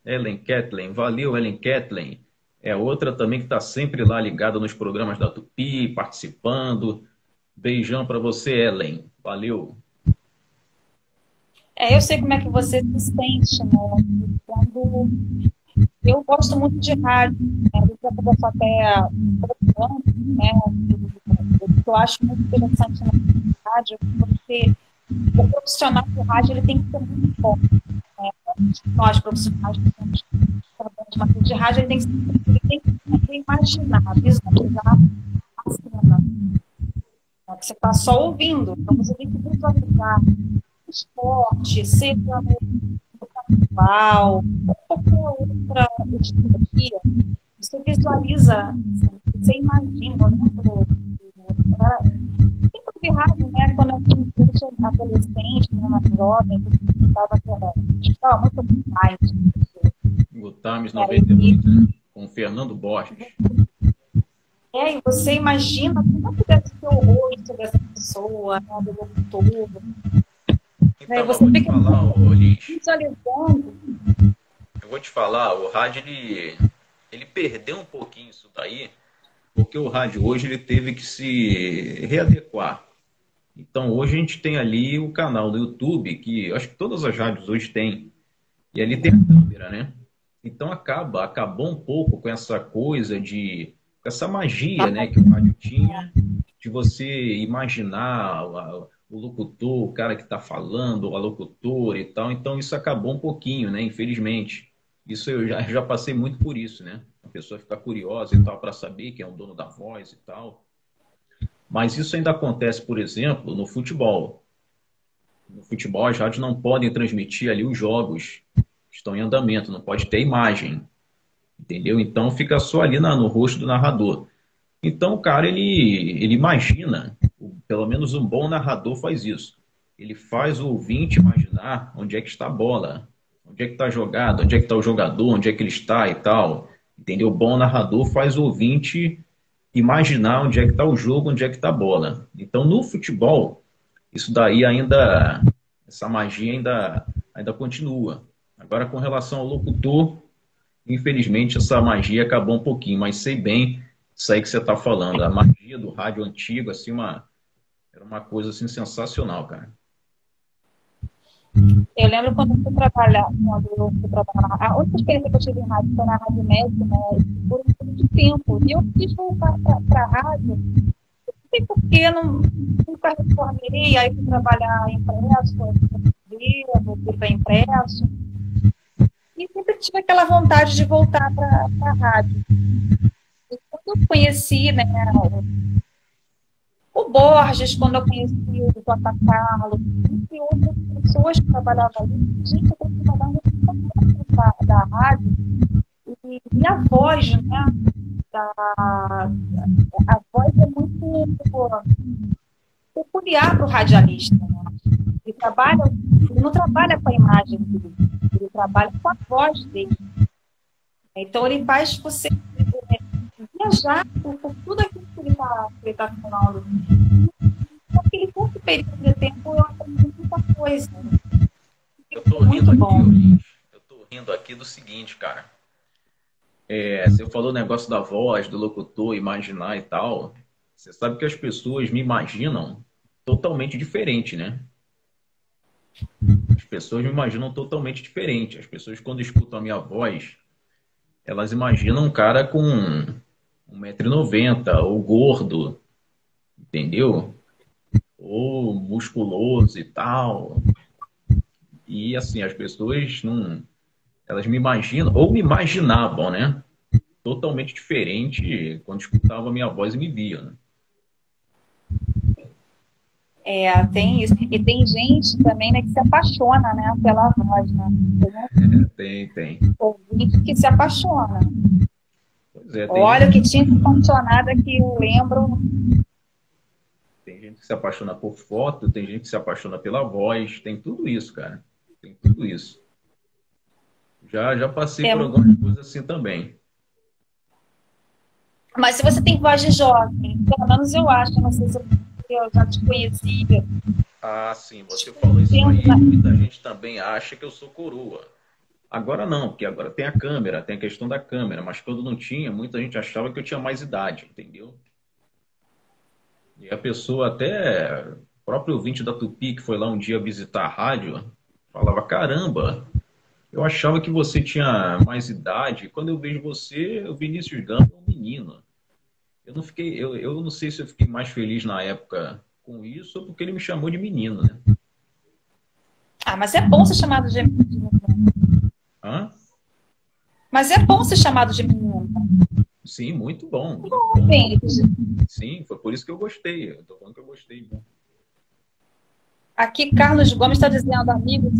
Ellen Kathleen, valeu, Ellen Kathleen. É outra também que está sempre lá ligada nos programas da Tupi, participando. Beijão para você, Ellen. Valeu. Eu sei como é que você se sente, né? Quando eu gosto muito de rádio, né? Eu já conversou até né? O que eu acho muito interessante na rádio é o profissional de rádio ele tem que ser muito bom. Né? Nós, profissionais que temos uma rede de rádio, ele tem que imaginar, visualizar a cena. Né? Que você está só ouvindo, então você tem que visualizar o esporte, seja no carnaval, ou qualquer outra etiologia. Você visualiza, você imagina, né? Tem que ouvir rádio, né? Quando eu era adolescente, né, mais jovem, estava muito mais. O Times 98, né? Com o Fernando Borges. E você imagina como que deve ser o rosto dessa pessoa, né, do locutor. Então, Você fica visualizando. Eu vou te falar, o rádio ele perdeu um pouquinho isso daí, porque o rádio hoje ele teve que se readequar. Então hoje a gente tem ali o canal do YouTube, que acho que todas as rádios hoje têm, e ali tem a câmera, né? Então acabou um pouco com essa coisa com essa magia, né, que o rádio tinha, de você imaginar o locutor, o cara que está falando, a locutora e tal. Então isso acabou um pouquinho, né, infelizmente. Isso eu já passei muito por isso, né? A pessoa ficar curiosa e tal para saber quem é o dono da voz e tal. Mas isso ainda acontece, por exemplo, no futebol. No futebol, as rádios não podem transmitir ali os jogos que estão em andamento, não pode ter imagem, entendeu? Então fica só ali no rosto do narrador. Então o cara, ele imagina, pelo menos um bom narrador faz isso. Ele faz o ouvinte imaginar onde é que está a bola, onde é que está a jogada, onde é que está o jogador, onde é que ele está e tal. Entendeu? O bom narrador faz o ouvinte imaginar onde é que está o jogo, onde é que está a bola. Então, no futebol, isso daí ainda, essa magia ainda continua. Agora, com relação ao locutor, infelizmente, essa magia acabou um pouquinho, mas sei bem isso aí que você está falando. A magia do rádio antigo, assim, era uma coisa assim, sensacional, cara. Eu lembro quando eu fui trabalhar, a única experiência que eu tive em rádio foi na Rádio Médica, né, por um pouco de tempo. E eu quis voltar para a rádio, não sei porquê, nunca reformei, aí fui trabalhar impresso, fui para impresso. E sempre tive aquela vontade de voltar para a rádio. E quando eu conheci, né, o Borges, quando eu conheci o J. Carlos, e outras pessoas que trabalhavam ali, gente, eu estou trabalhando da rádio, e a voz, né? A voz é muito peculiar para o radialista. Né? Ele não trabalha com a imagem dele, ele trabalha com a voz dele. Então, ele faz você viajar por tudo aquilo que ele está falando. Naquele curto período de tempo, eu aprendi muita coisa. Eu tô rindo aqui, Lins. Eu tô rindo aqui do seguinte, cara. Você falou o negócio da voz, do locutor, imaginar e tal. Você sabe que as pessoas me imaginam totalmente diferente, né? As pessoas me imaginam totalmente diferente. As pessoas, quando escutam a minha voz, elas imaginam um cara com 1,90 m, ou gordo, entendeu? Ou musculoso e tal. E assim, as pessoas não. Elas me imaginam, ou me imaginavam, né? Totalmente diferente quando escutava a minha voz e me via, né? Tem isso. E tem gente também, né, que se apaixona, né, pela voz, né? Tem. Tem ouvinte que se apaixona. Pois é, Olha, o que tinha que funcionar que eu lembro. tem gente que se apaixona por foto, tem gente que se apaixona pela voz, tem tudo isso, cara. Tem tudo isso. Já passei É, por algumas coisas assim também. mas se você tem voz de jovem, pelo menos eu acho, não sei se eu já te conhecia. Ah, sim, você falou isso aí. Muita gente também acha que eu sou coroa. Agora não, porque agora tem a câmera, tem a questão da câmera, mas quando não tinha, muita gente achava que eu tinha mais idade, entendeu? E a pessoa até, o próprio ouvinte da Tupi, que foi lá um dia visitar a rádio, falava, caramba, eu achava que você tinha mais idade. Quando eu vejo você, o Vinícius Gama é um menino. Eu não sei se eu fiquei mais feliz na época com isso ou porque ele me chamou de menino, né? Ah, mas é bom ser chamado de menino. Hã? Mas é bom ser chamado de menino. Sim, muito bom. Muito Bom, bom. Fênix. Sim, foi por isso que eu gostei. Eu tô falando que eu gostei, né? Aqui, Carlos Gomes está dizendo, amigo,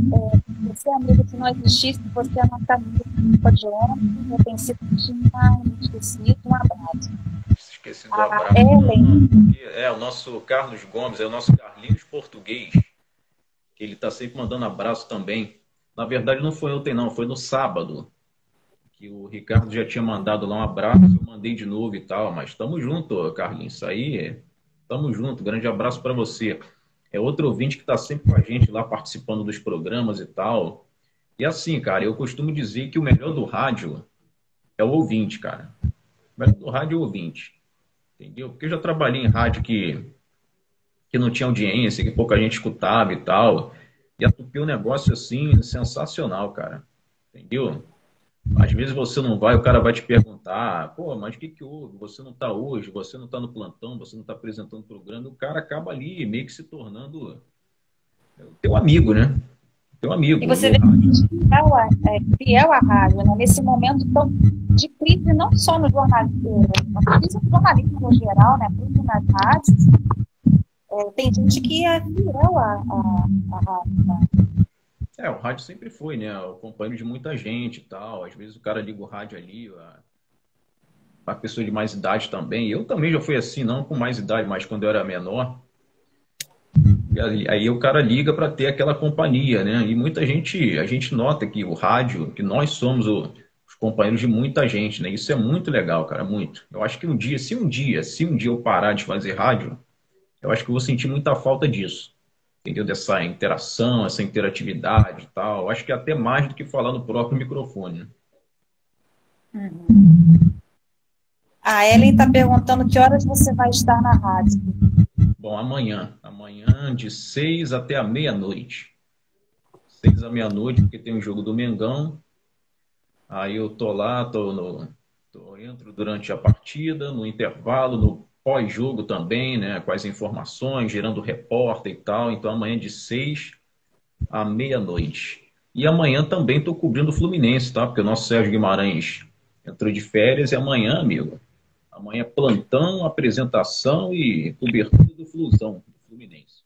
você é amigo, se não existisse, você é nossa amiga de ontem, eu pensei que tinha me esquecido, um abraço. Esqueci do A abraço. Ellen. É o nosso Carlos Gomes, é o nosso Carlinhos português. Que ele tá sempre mandando abraço também. Na verdade, não foi ontem, não, foi no sábado. Que o Ricardo já tinha mandado lá um abraço, eu mandei de novo e tal, mas estamos junto, Carlinhos. Isso aí, estamos junto. Grande abraço para você. É outro ouvinte que está sempre com a gente lá participando dos programas e tal. E assim, cara, eu costumo dizer que o melhor do rádio é o ouvinte, cara. O melhor do rádio é o ouvinte. Entendeu? Porque eu já trabalhei em rádio que não tinha audiência, que pouca gente escutava e tal. E a Tupi é um negócio assim sensacional, cara. Entendeu? Às vezes você não vai, o cara vai te perguntar, pô, mas o que que houve? Você não está hoje, você não está no plantão, você não está apresentando o programa, o cara acaba ali meio que se tornando teu amigo, né? Teu amigo. E você vê que fiel à rádio, né? Nesse momento tão de crise, não só no jornalismo, mas no jornalismo no geral, né? Tudo nas rádios. Tem gente que é fiel à rádio. Né? O rádio sempre foi, né? O companheiro de muita gente e tal. Às vezes o cara liga o rádio ali, a pessoa de mais idade também. Eu também já fui assim, não com mais idade, mas quando eu era menor. E aí o cara liga para ter aquela companhia, né? E muita gente, a gente nota que o rádio, que nós somos os companheiros de muita gente, né? Isso é muito legal, cara, muito. Eu acho que se um dia eu parar de fazer rádio, eu acho que eu vou sentir muita falta disso. Entendeu? Dessa interação, essa interatividade e tal. Eu acho que é até mais do que falar no próprio microfone, né? A Ellen está perguntando que horas você vai estar na rádio. Bom, amanhã de 6 até a meia-noite. 6 à meia-noite, porque tem um jogo do Mengão. Aí eu tô lá, entro durante a partida, no intervalo, no pós-jogo também, né? Com as informações, gerando repórter e tal. Então amanhã de 6 à meia-noite. E amanhã também estou cobrindo o Fluminense, tá? Porque o nosso Sérgio Guimarães entrou de férias e amanhã, amigo, amanhã é plantão, apresentação e cobertura do Flusão, do Fluminense.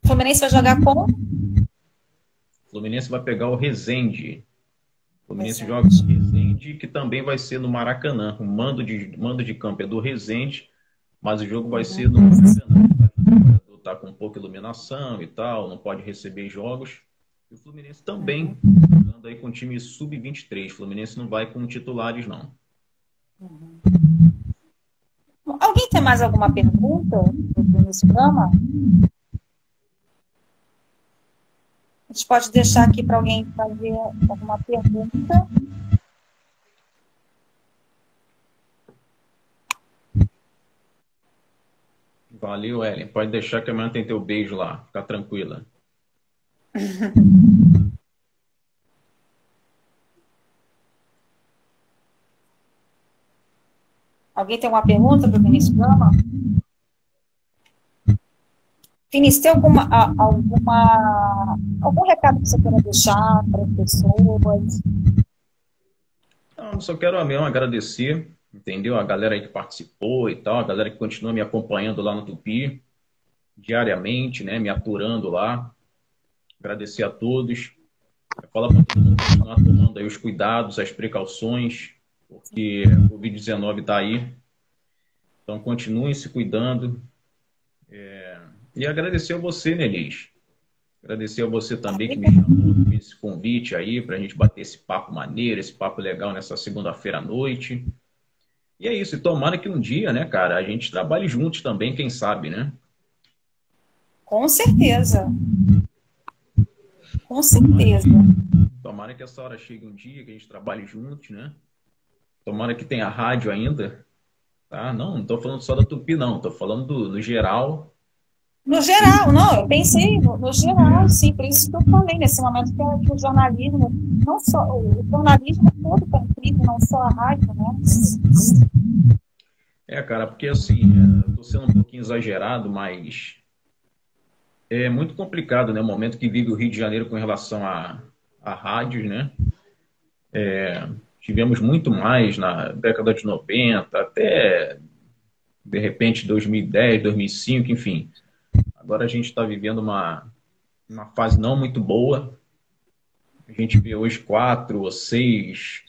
O Fluminense vai jogar com? O Fluminense vai pegar o Resende. O Fluminense joga com o Resende, que também vai ser no Maracanã. O mando de campo é do Resende, mas o jogo vai ser no Maracanã. O tá com pouca iluminação e tal, não pode receber jogos. E o Fluminense também, jogando aí com o time sub-23. O Fluminense não vai com titulares, não. Alguém tem mais alguma pergunta do Vinícius Gama? A gente pode deixar aqui para alguém fazer alguma pergunta. Valeu, Ellen. Pode deixar que amanhã tem teu beijo lá. Fica tranquila. Alguém tem uma pergunta para o Vinícius Gama? Vinícius, tem algum recado que você queira deixar para as pessoas? Não, só quero mesmo agradecer, entendeu? A galera aí que participou e tal, a galera que continua me acompanhando lá no Tupi, diariamente, né? Me aturando lá. Agradecer a todos. Falar para todo mundo continuar tomando aí os cuidados, as precauções, porque o Covid-19 está aí. Então, continuem se cuidando. E agradecer a você, Nelis. Agradecer a você também que me chamou, que fez esse convite aí para a gente bater esse papo maneiro, esse papo legal nessa segunda-feira à noite. E é isso. E tomara que um dia, né, cara, a gente trabalhe juntos também, quem sabe, né? Com certeza. Com certeza. Tomara que essa hora chegue um dia, que a gente trabalhe juntos, né? Tomara que tenha rádio ainda. Tá? Não estou falando só da Tupi, não. Estou falando no geral. No geral, não, eu pensei no geral, sim, por isso que eu falei nesse momento que o jornalismo, não só, o jornalismo todo está incrível, não só a rádio, né? Cara, porque assim, eu estou sendo um pouquinho exagerado, mas é muito complicado, né, o momento que vive o Rio de Janeiro com relação a rádios, né? Tivemos muito mais na década de 90, até, de repente, 2010, 2005, enfim. Agora a gente está vivendo uma fase não muito boa. A gente vê hoje 4 ou 6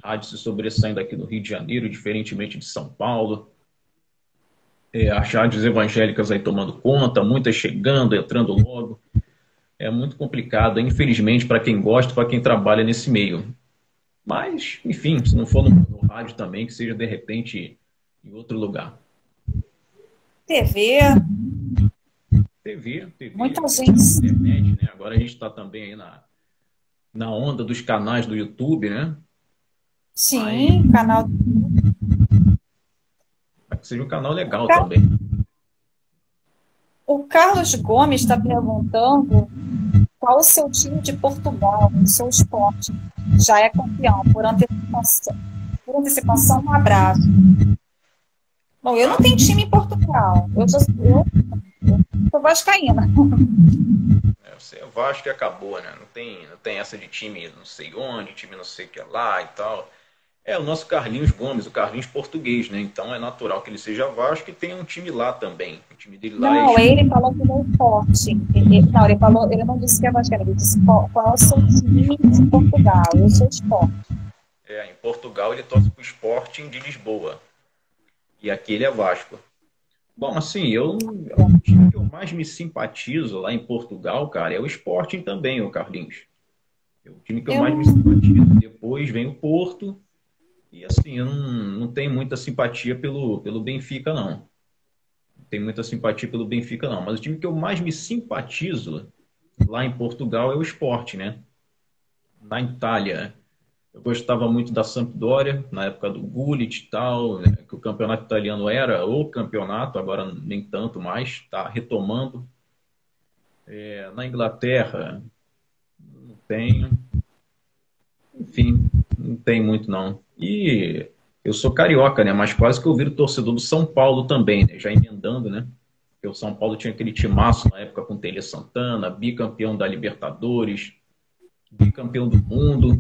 rádios se sobressaindo aqui no Rio de Janeiro, diferentemente de São Paulo. As rádios evangélicas aí tomando conta, muitas chegando, entrando logo. É muito complicado, infelizmente, para quem gosta, para quem trabalha nesse meio. Mas, enfim, se não for no rádio também, que seja de repente em outro lugar. TV, muita gente. Internet, né? Agora a gente está também aí na onda dos canais do YouTube, né? Sim, canal. Para que seja um canal legal também. O Carlos Gomes está perguntando qual o seu time de Portugal, o seu esporte. Já é campeão, por antecipação. Por antecipação, um abraço. Bom, eu não tenho time em Portugal. Eu sou vascaína. Você é Vasco e acabou, né? Não tem essa de time não sei onde, time não sei o que lá e tal. O nosso Carlinhos Gomes, o Carlinhos português, né? Então é natural que ele seja Vasco e tenha um time lá também. O time dele lá não, ele falou que ele é forte. Ele não disse que é Vasco, ele disse qual é o seu time de Portugal. Eu sou esporte. Em Portugal ele torce para o Sporting de Lisboa. E aqui ele é Vasco. Bom, assim, o time que eu mais me simpatizo lá em Portugal, cara, é o Sporting também, o Carlinhos. É o time que eu mais me simpatizo. Depois vem o Porto. E assim, eu não tenho muita simpatia pelo Benfica, não. Não tenho muita simpatia pelo Benfica, não. Mas o time que eu mais me simpatizo lá em Portugal é o Sport, né? Na Itália, eu gostava muito da Sampdoria, na época do Gullit e tal, né? Que o campeonato italiano era o campeonato, agora nem tanto mais, está retomando. Na Inglaterra, não tenho. Enfim, não tem muito, não. E eu sou carioca, né? Mas quase que eu viro torcedor do São Paulo também, né? Já emendando, né? Porque o São Paulo tinha aquele timaço na época com o Tele Santana, bicampeão da Libertadores, bicampeão do mundo.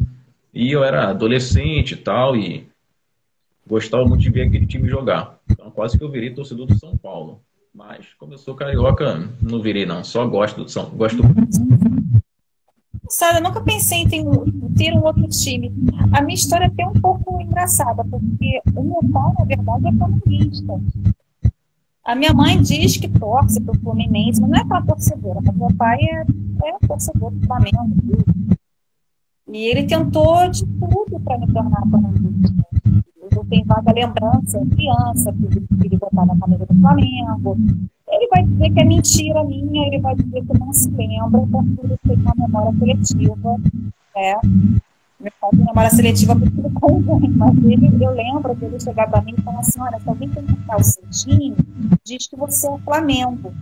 E eu era adolescente e tal, e gostava muito de ver aquele time jogar. Então quase que eu virei torcedor do São Paulo. Mas como eu sou carioca, não virei, não. Só gosto do São Paulo. Gosto. Sabe, eu nunca pensei em ter um outro time. A minha história é até um pouco engraçada, porque o meu pai, na verdade, é flamenguista. A minha mãe diz que torce para o Fluminense, mas não é aquela torcedora, mas meu pai é torcedor do Flamengo. E ele tentou de tudo para me tornar flamenguista. Eu tenho vaga lembrança, criança, que ele botava na camisa do Flamengo. ele vai dizer que é mentira minha, ele vai dizer que não se lembra, porque ele tem uma memória seletiva, né? Meu pai tem memória seletiva porque ele convém, mas eu lembro dele chegar para mim e falar assim, olha, se alguém perguntar o seu time, diz que você é Flamengo.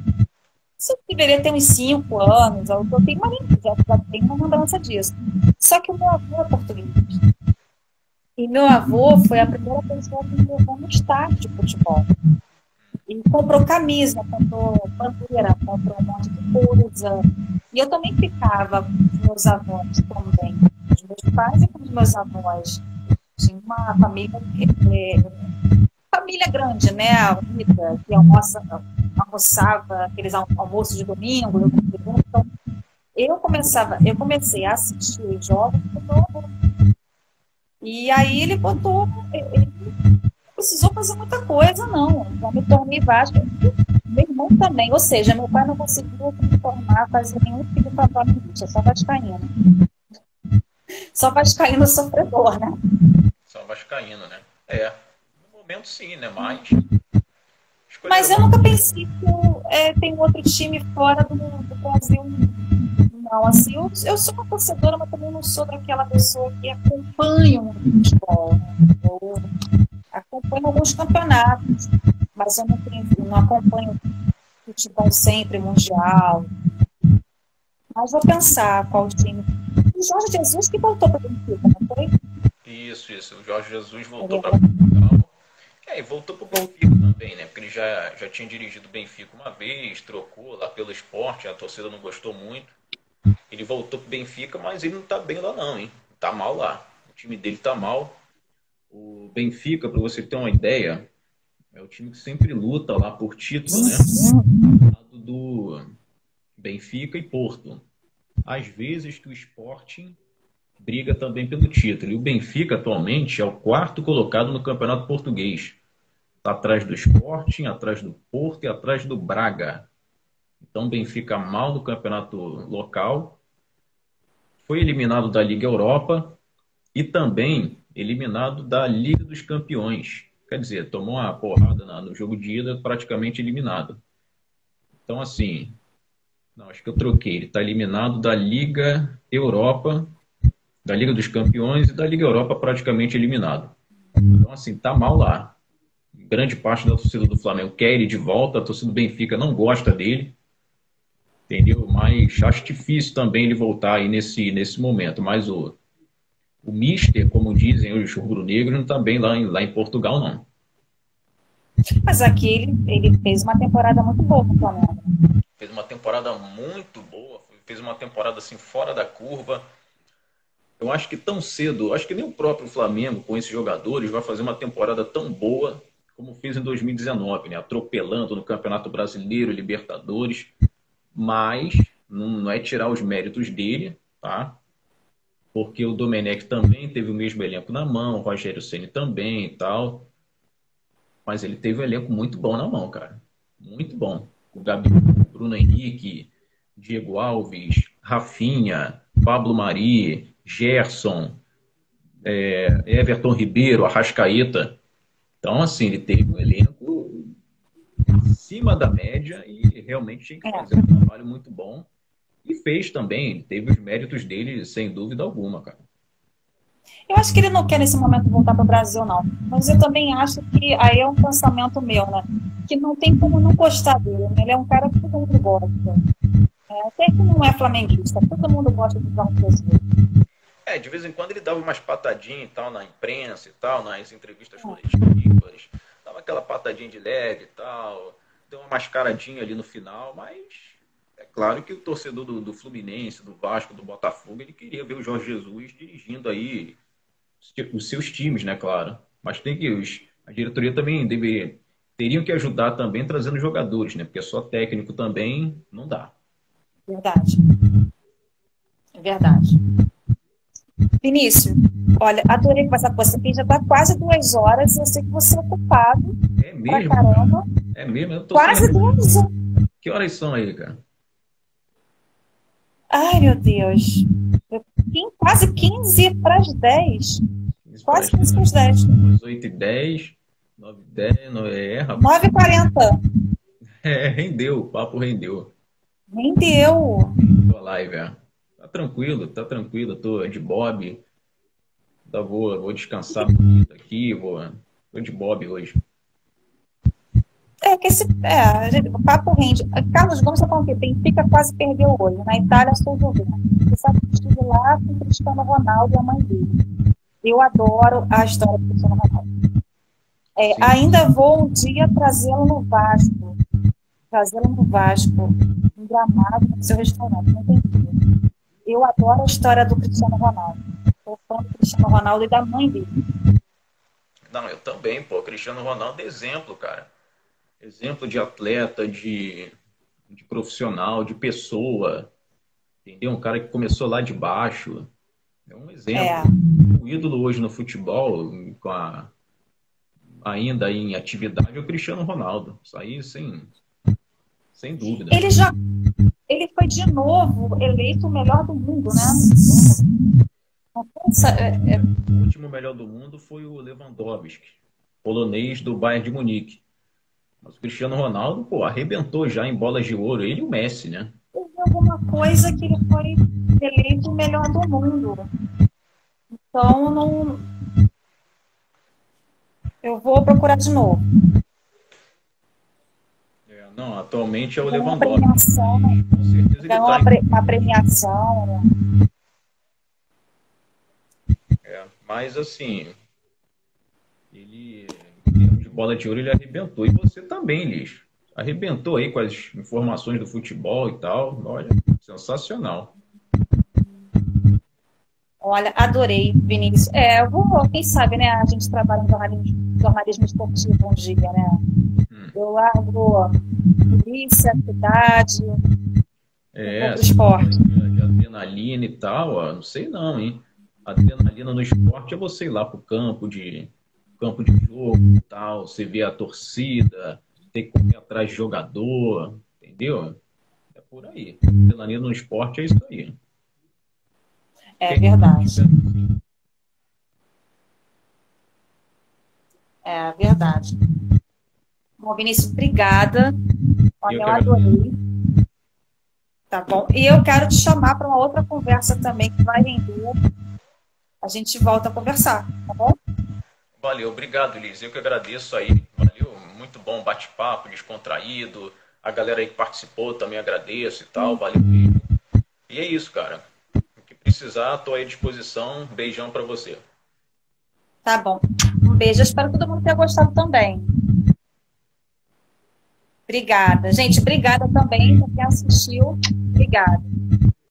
Isso deveria ter uns 5 anos, eu tenho já tenho uma lembrança disso. Só que o meu avô é português. E meu avô foi a primeira pessoa que me levou no estádio de futebol. E comprou camisa, comprou bandeira, comprou um monte de coisa. E eu também ficava com meus avós também, com os meus pais e com os meus avós. Tinha uma família, família grande, né? Unida, que almoçava aqueles almoços de domingo. Então, eu comecei a assistir os jogos com meu avô. E aí ele não precisou fazer muita coisa, não. Já me tornei Vasco. Meu irmão também. Ou seja, meu pai não conseguiu me formar, fazer nenhum filho para flamenguista, só vascaíno. Só vascaíno sofredor, né? Só vascaíno, né? No momento sim, né? Mas eu nunca pensei que tem outro time fora do Brasil. Não, assim, eu sou uma torcedora, mas também não sou daquela pessoa que acompanha o futebol. Né? Eu acompanho alguns campeonatos, mas eu não acompanho futebol sempre, mundial. Mas vou pensar qual time. O Jorge Jesus que voltou para o Benfica, não foi? Isso. O Jorge Jesus voltou para Portugal. E voltou para o Benfica também, né? Porque ele já tinha dirigido o Benfica uma vez, trocou lá pelo Sport, a torcida não gostou muito. Ele voltou pro Benfica, mas ele não tá bem lá não, hein? Tá mal lá. O time dele tá mal. O Benfica, para você ter uma ideia, é o time que sempre luta lá por título, né? Ao lado do Benfica e Porto. Às vezes que o Sporting briga também pelo título. E o Benfica, atualmente, é o 4º colocado no Campeonato Português. Está atrás do Sporting, atrás do Porto e atrás do Braga. Então, o Benfica mal no campeonato local, foi eliminado da Liga Europa e também eliminado da Liga dos Campeões. Quer dizer, tomou uma porrada no jogo de ida, praticamente eliminado. Então, assim, não, acho que eu troquei. Ele está eliminado da Liga Europa, da Liga dos Campeões e da Liga Europa praticamente eliminado. Então, assim, tá mal lá. Grande parte da torcida do Flamengo quer ele de volta, a torcida do Benfica não gosta dele. Entendeu? Mas acho difícil também ele voltar aí nesse momento. Mas o Mister, como dizem os rubro-negros, não está bem lá em Portugal, não. Mas aqui ele fez uma temporada muito boa com o Flamengo. Fez uma temporada muito boa. Fez uma temporada assim fora da curva. Eu acho que tão cedo, acho que nem o próprio Flamengo, com esses jogadores, vai fazer uma temporada tão boa como fez em 2019, né? Atropelando no Campeonato Brasileiro, Libertadores. Mas não é tirar os méritos dele, tá? Porque o Domenech também teve o mesmo elenco na mão, o Rogério Ceni também e tal. Mas ele teve um elenco muito bom na mão, cara. Muito bom. O Gabigol, Bruno Henrique, Diego Alves, Rafinha, Pablo Mari, Gerson, Everton Ribeiro, Arrascaeta. Então, assim, ele teve um elenco acima da média e realmente tinha que fazer um trabalho muito bom. E fez também, ele teve os méritos dele, sem dúvida alguma, cara. Eu acho que ele não quer nesse momento voltar para o Brasil, não. Mas eu também acho que aí é um pensamento meu, né? Que não tem como não gostar dele, né? Ele é um cara que todo mundo gosta. Até que não é flamenguista, todo mundo gosta de Jorge Jesus. De vez em quando ele dava umas patadinhas e tal na imprensa e tal, nas entrevistas coletivas. Dava aquela patadinha de leve e tal. Deu uma mascaradinha ali no final, mas é claro que o torcedor do Fluminense, do Vasco, do Botafogo, ele queria ver o Jorge Jesus dirigindo aí os seus times, né, claro. Mas tem que a diretoria também teriam que ajudar também trazendo jogadores, né? Porque só técnico também não dá. Verdade. É verdade. Vinícius, olha, adorei conversar com você, porque já está quase 2 horas e eu sei que você é ocupado. É mesmo? Pra caramba. É mesmo? Eu tô quase 2 horas. Que horas são aí, cara? Ai, meu Deus. Quase 15 para as 10. Quase 15 para as 10. 8h10, 9h10, rapaz. 9h40. É, rendeu, o papo rendeu. Rendeu. Tô live, é. Tá tranquilo, tô de bob, vou descansar bonito aqui, tô de bob hoje. É que o papo rende. Carlos Gomes, você falou que Benfica quase perdeu hoje. Na Itália, sou governo. Você sabe que eu estive lá com o Cristiano Ronaldo e a mãe dele. Eu adoro a história do Cristiano Ronaldo. Sim. Ainda vou um dia trazê-lo no Vasco, em Gramado, no seu restaurante. Não tem jeito. Eu adoro a história do Cristiano Ronaldo. Sou fã do Cristiano Ronaldo e da mãe dele. Não, eu também, pô. Cristiano Ronaldo é exemplo, cara. Exemplo de atleta, de profissional, de pessoa, entendeu? Um cara que começou lá de baixo. É um É, exemplo. O ídolo hoje no futebol, ainda em atividade, é o Cristiano Ronaldo. Isso aí sem dúvida. ele já ele foi de novo eleito o melhor do mundo, né? Não foi O último melhor do mundo foi o Lewandowski, polonês do Bayern de Munique. Mas o Cristiano Ronaldo, pô, arrebentou já em bolas de ouro. Ele e o Messi, né? alguma coisa que ele foi eleito o melhor do mundo. Então, não, eu vou procurar de novo. É, não, atualmente é o Ganhou uma Lewandowski. premiação, Com certeza ele ganhou está uma premiação, né? mas assim, ele, em termos de bola de ouro, ele arrebentou. E você também, Liz. Arrebentou aí com as informações do futebol e tal. Olha, sensacional. Olha, adorei, Vinícius. Eu vou, quem sabe, né? A gente trabalha em jornalismo esportivo um dia, né? Hum. Eu largo polícia, cidade, um pouco do Essa esporte. de adrenalina e tal, ó, não sei não, hein? Adrenalina no esporte é você ir lá pro campo de jogo e tal, você vê a torcida, ter que correr atrás de jogador, entendeu? É por aí. Adrenalina no esporte é isso aí. É Quem verdade. É verdade. Bom, Vinícius, obrigada. Olha, eu eu que agradeço. adorei. Tá bom? E eu quero te chamar para uma outra conversa também que vai render. A gente volta a conversar, tá bom? Valeu, obrigado, Liz. Eu que agradeço aí. Valeu, muito bom bate-papo, descontraído. A galera aí que participou também agradeço e tal. Valeu mesmo. E é isso, cara. O que precisar, tô aí à disposição. Beijão pra você. Tá bom. Um beijo. Eu espero que todo mundo tenha gostado também. Obrigada. Gente, obrigada também por quem assistiu. Obrigada.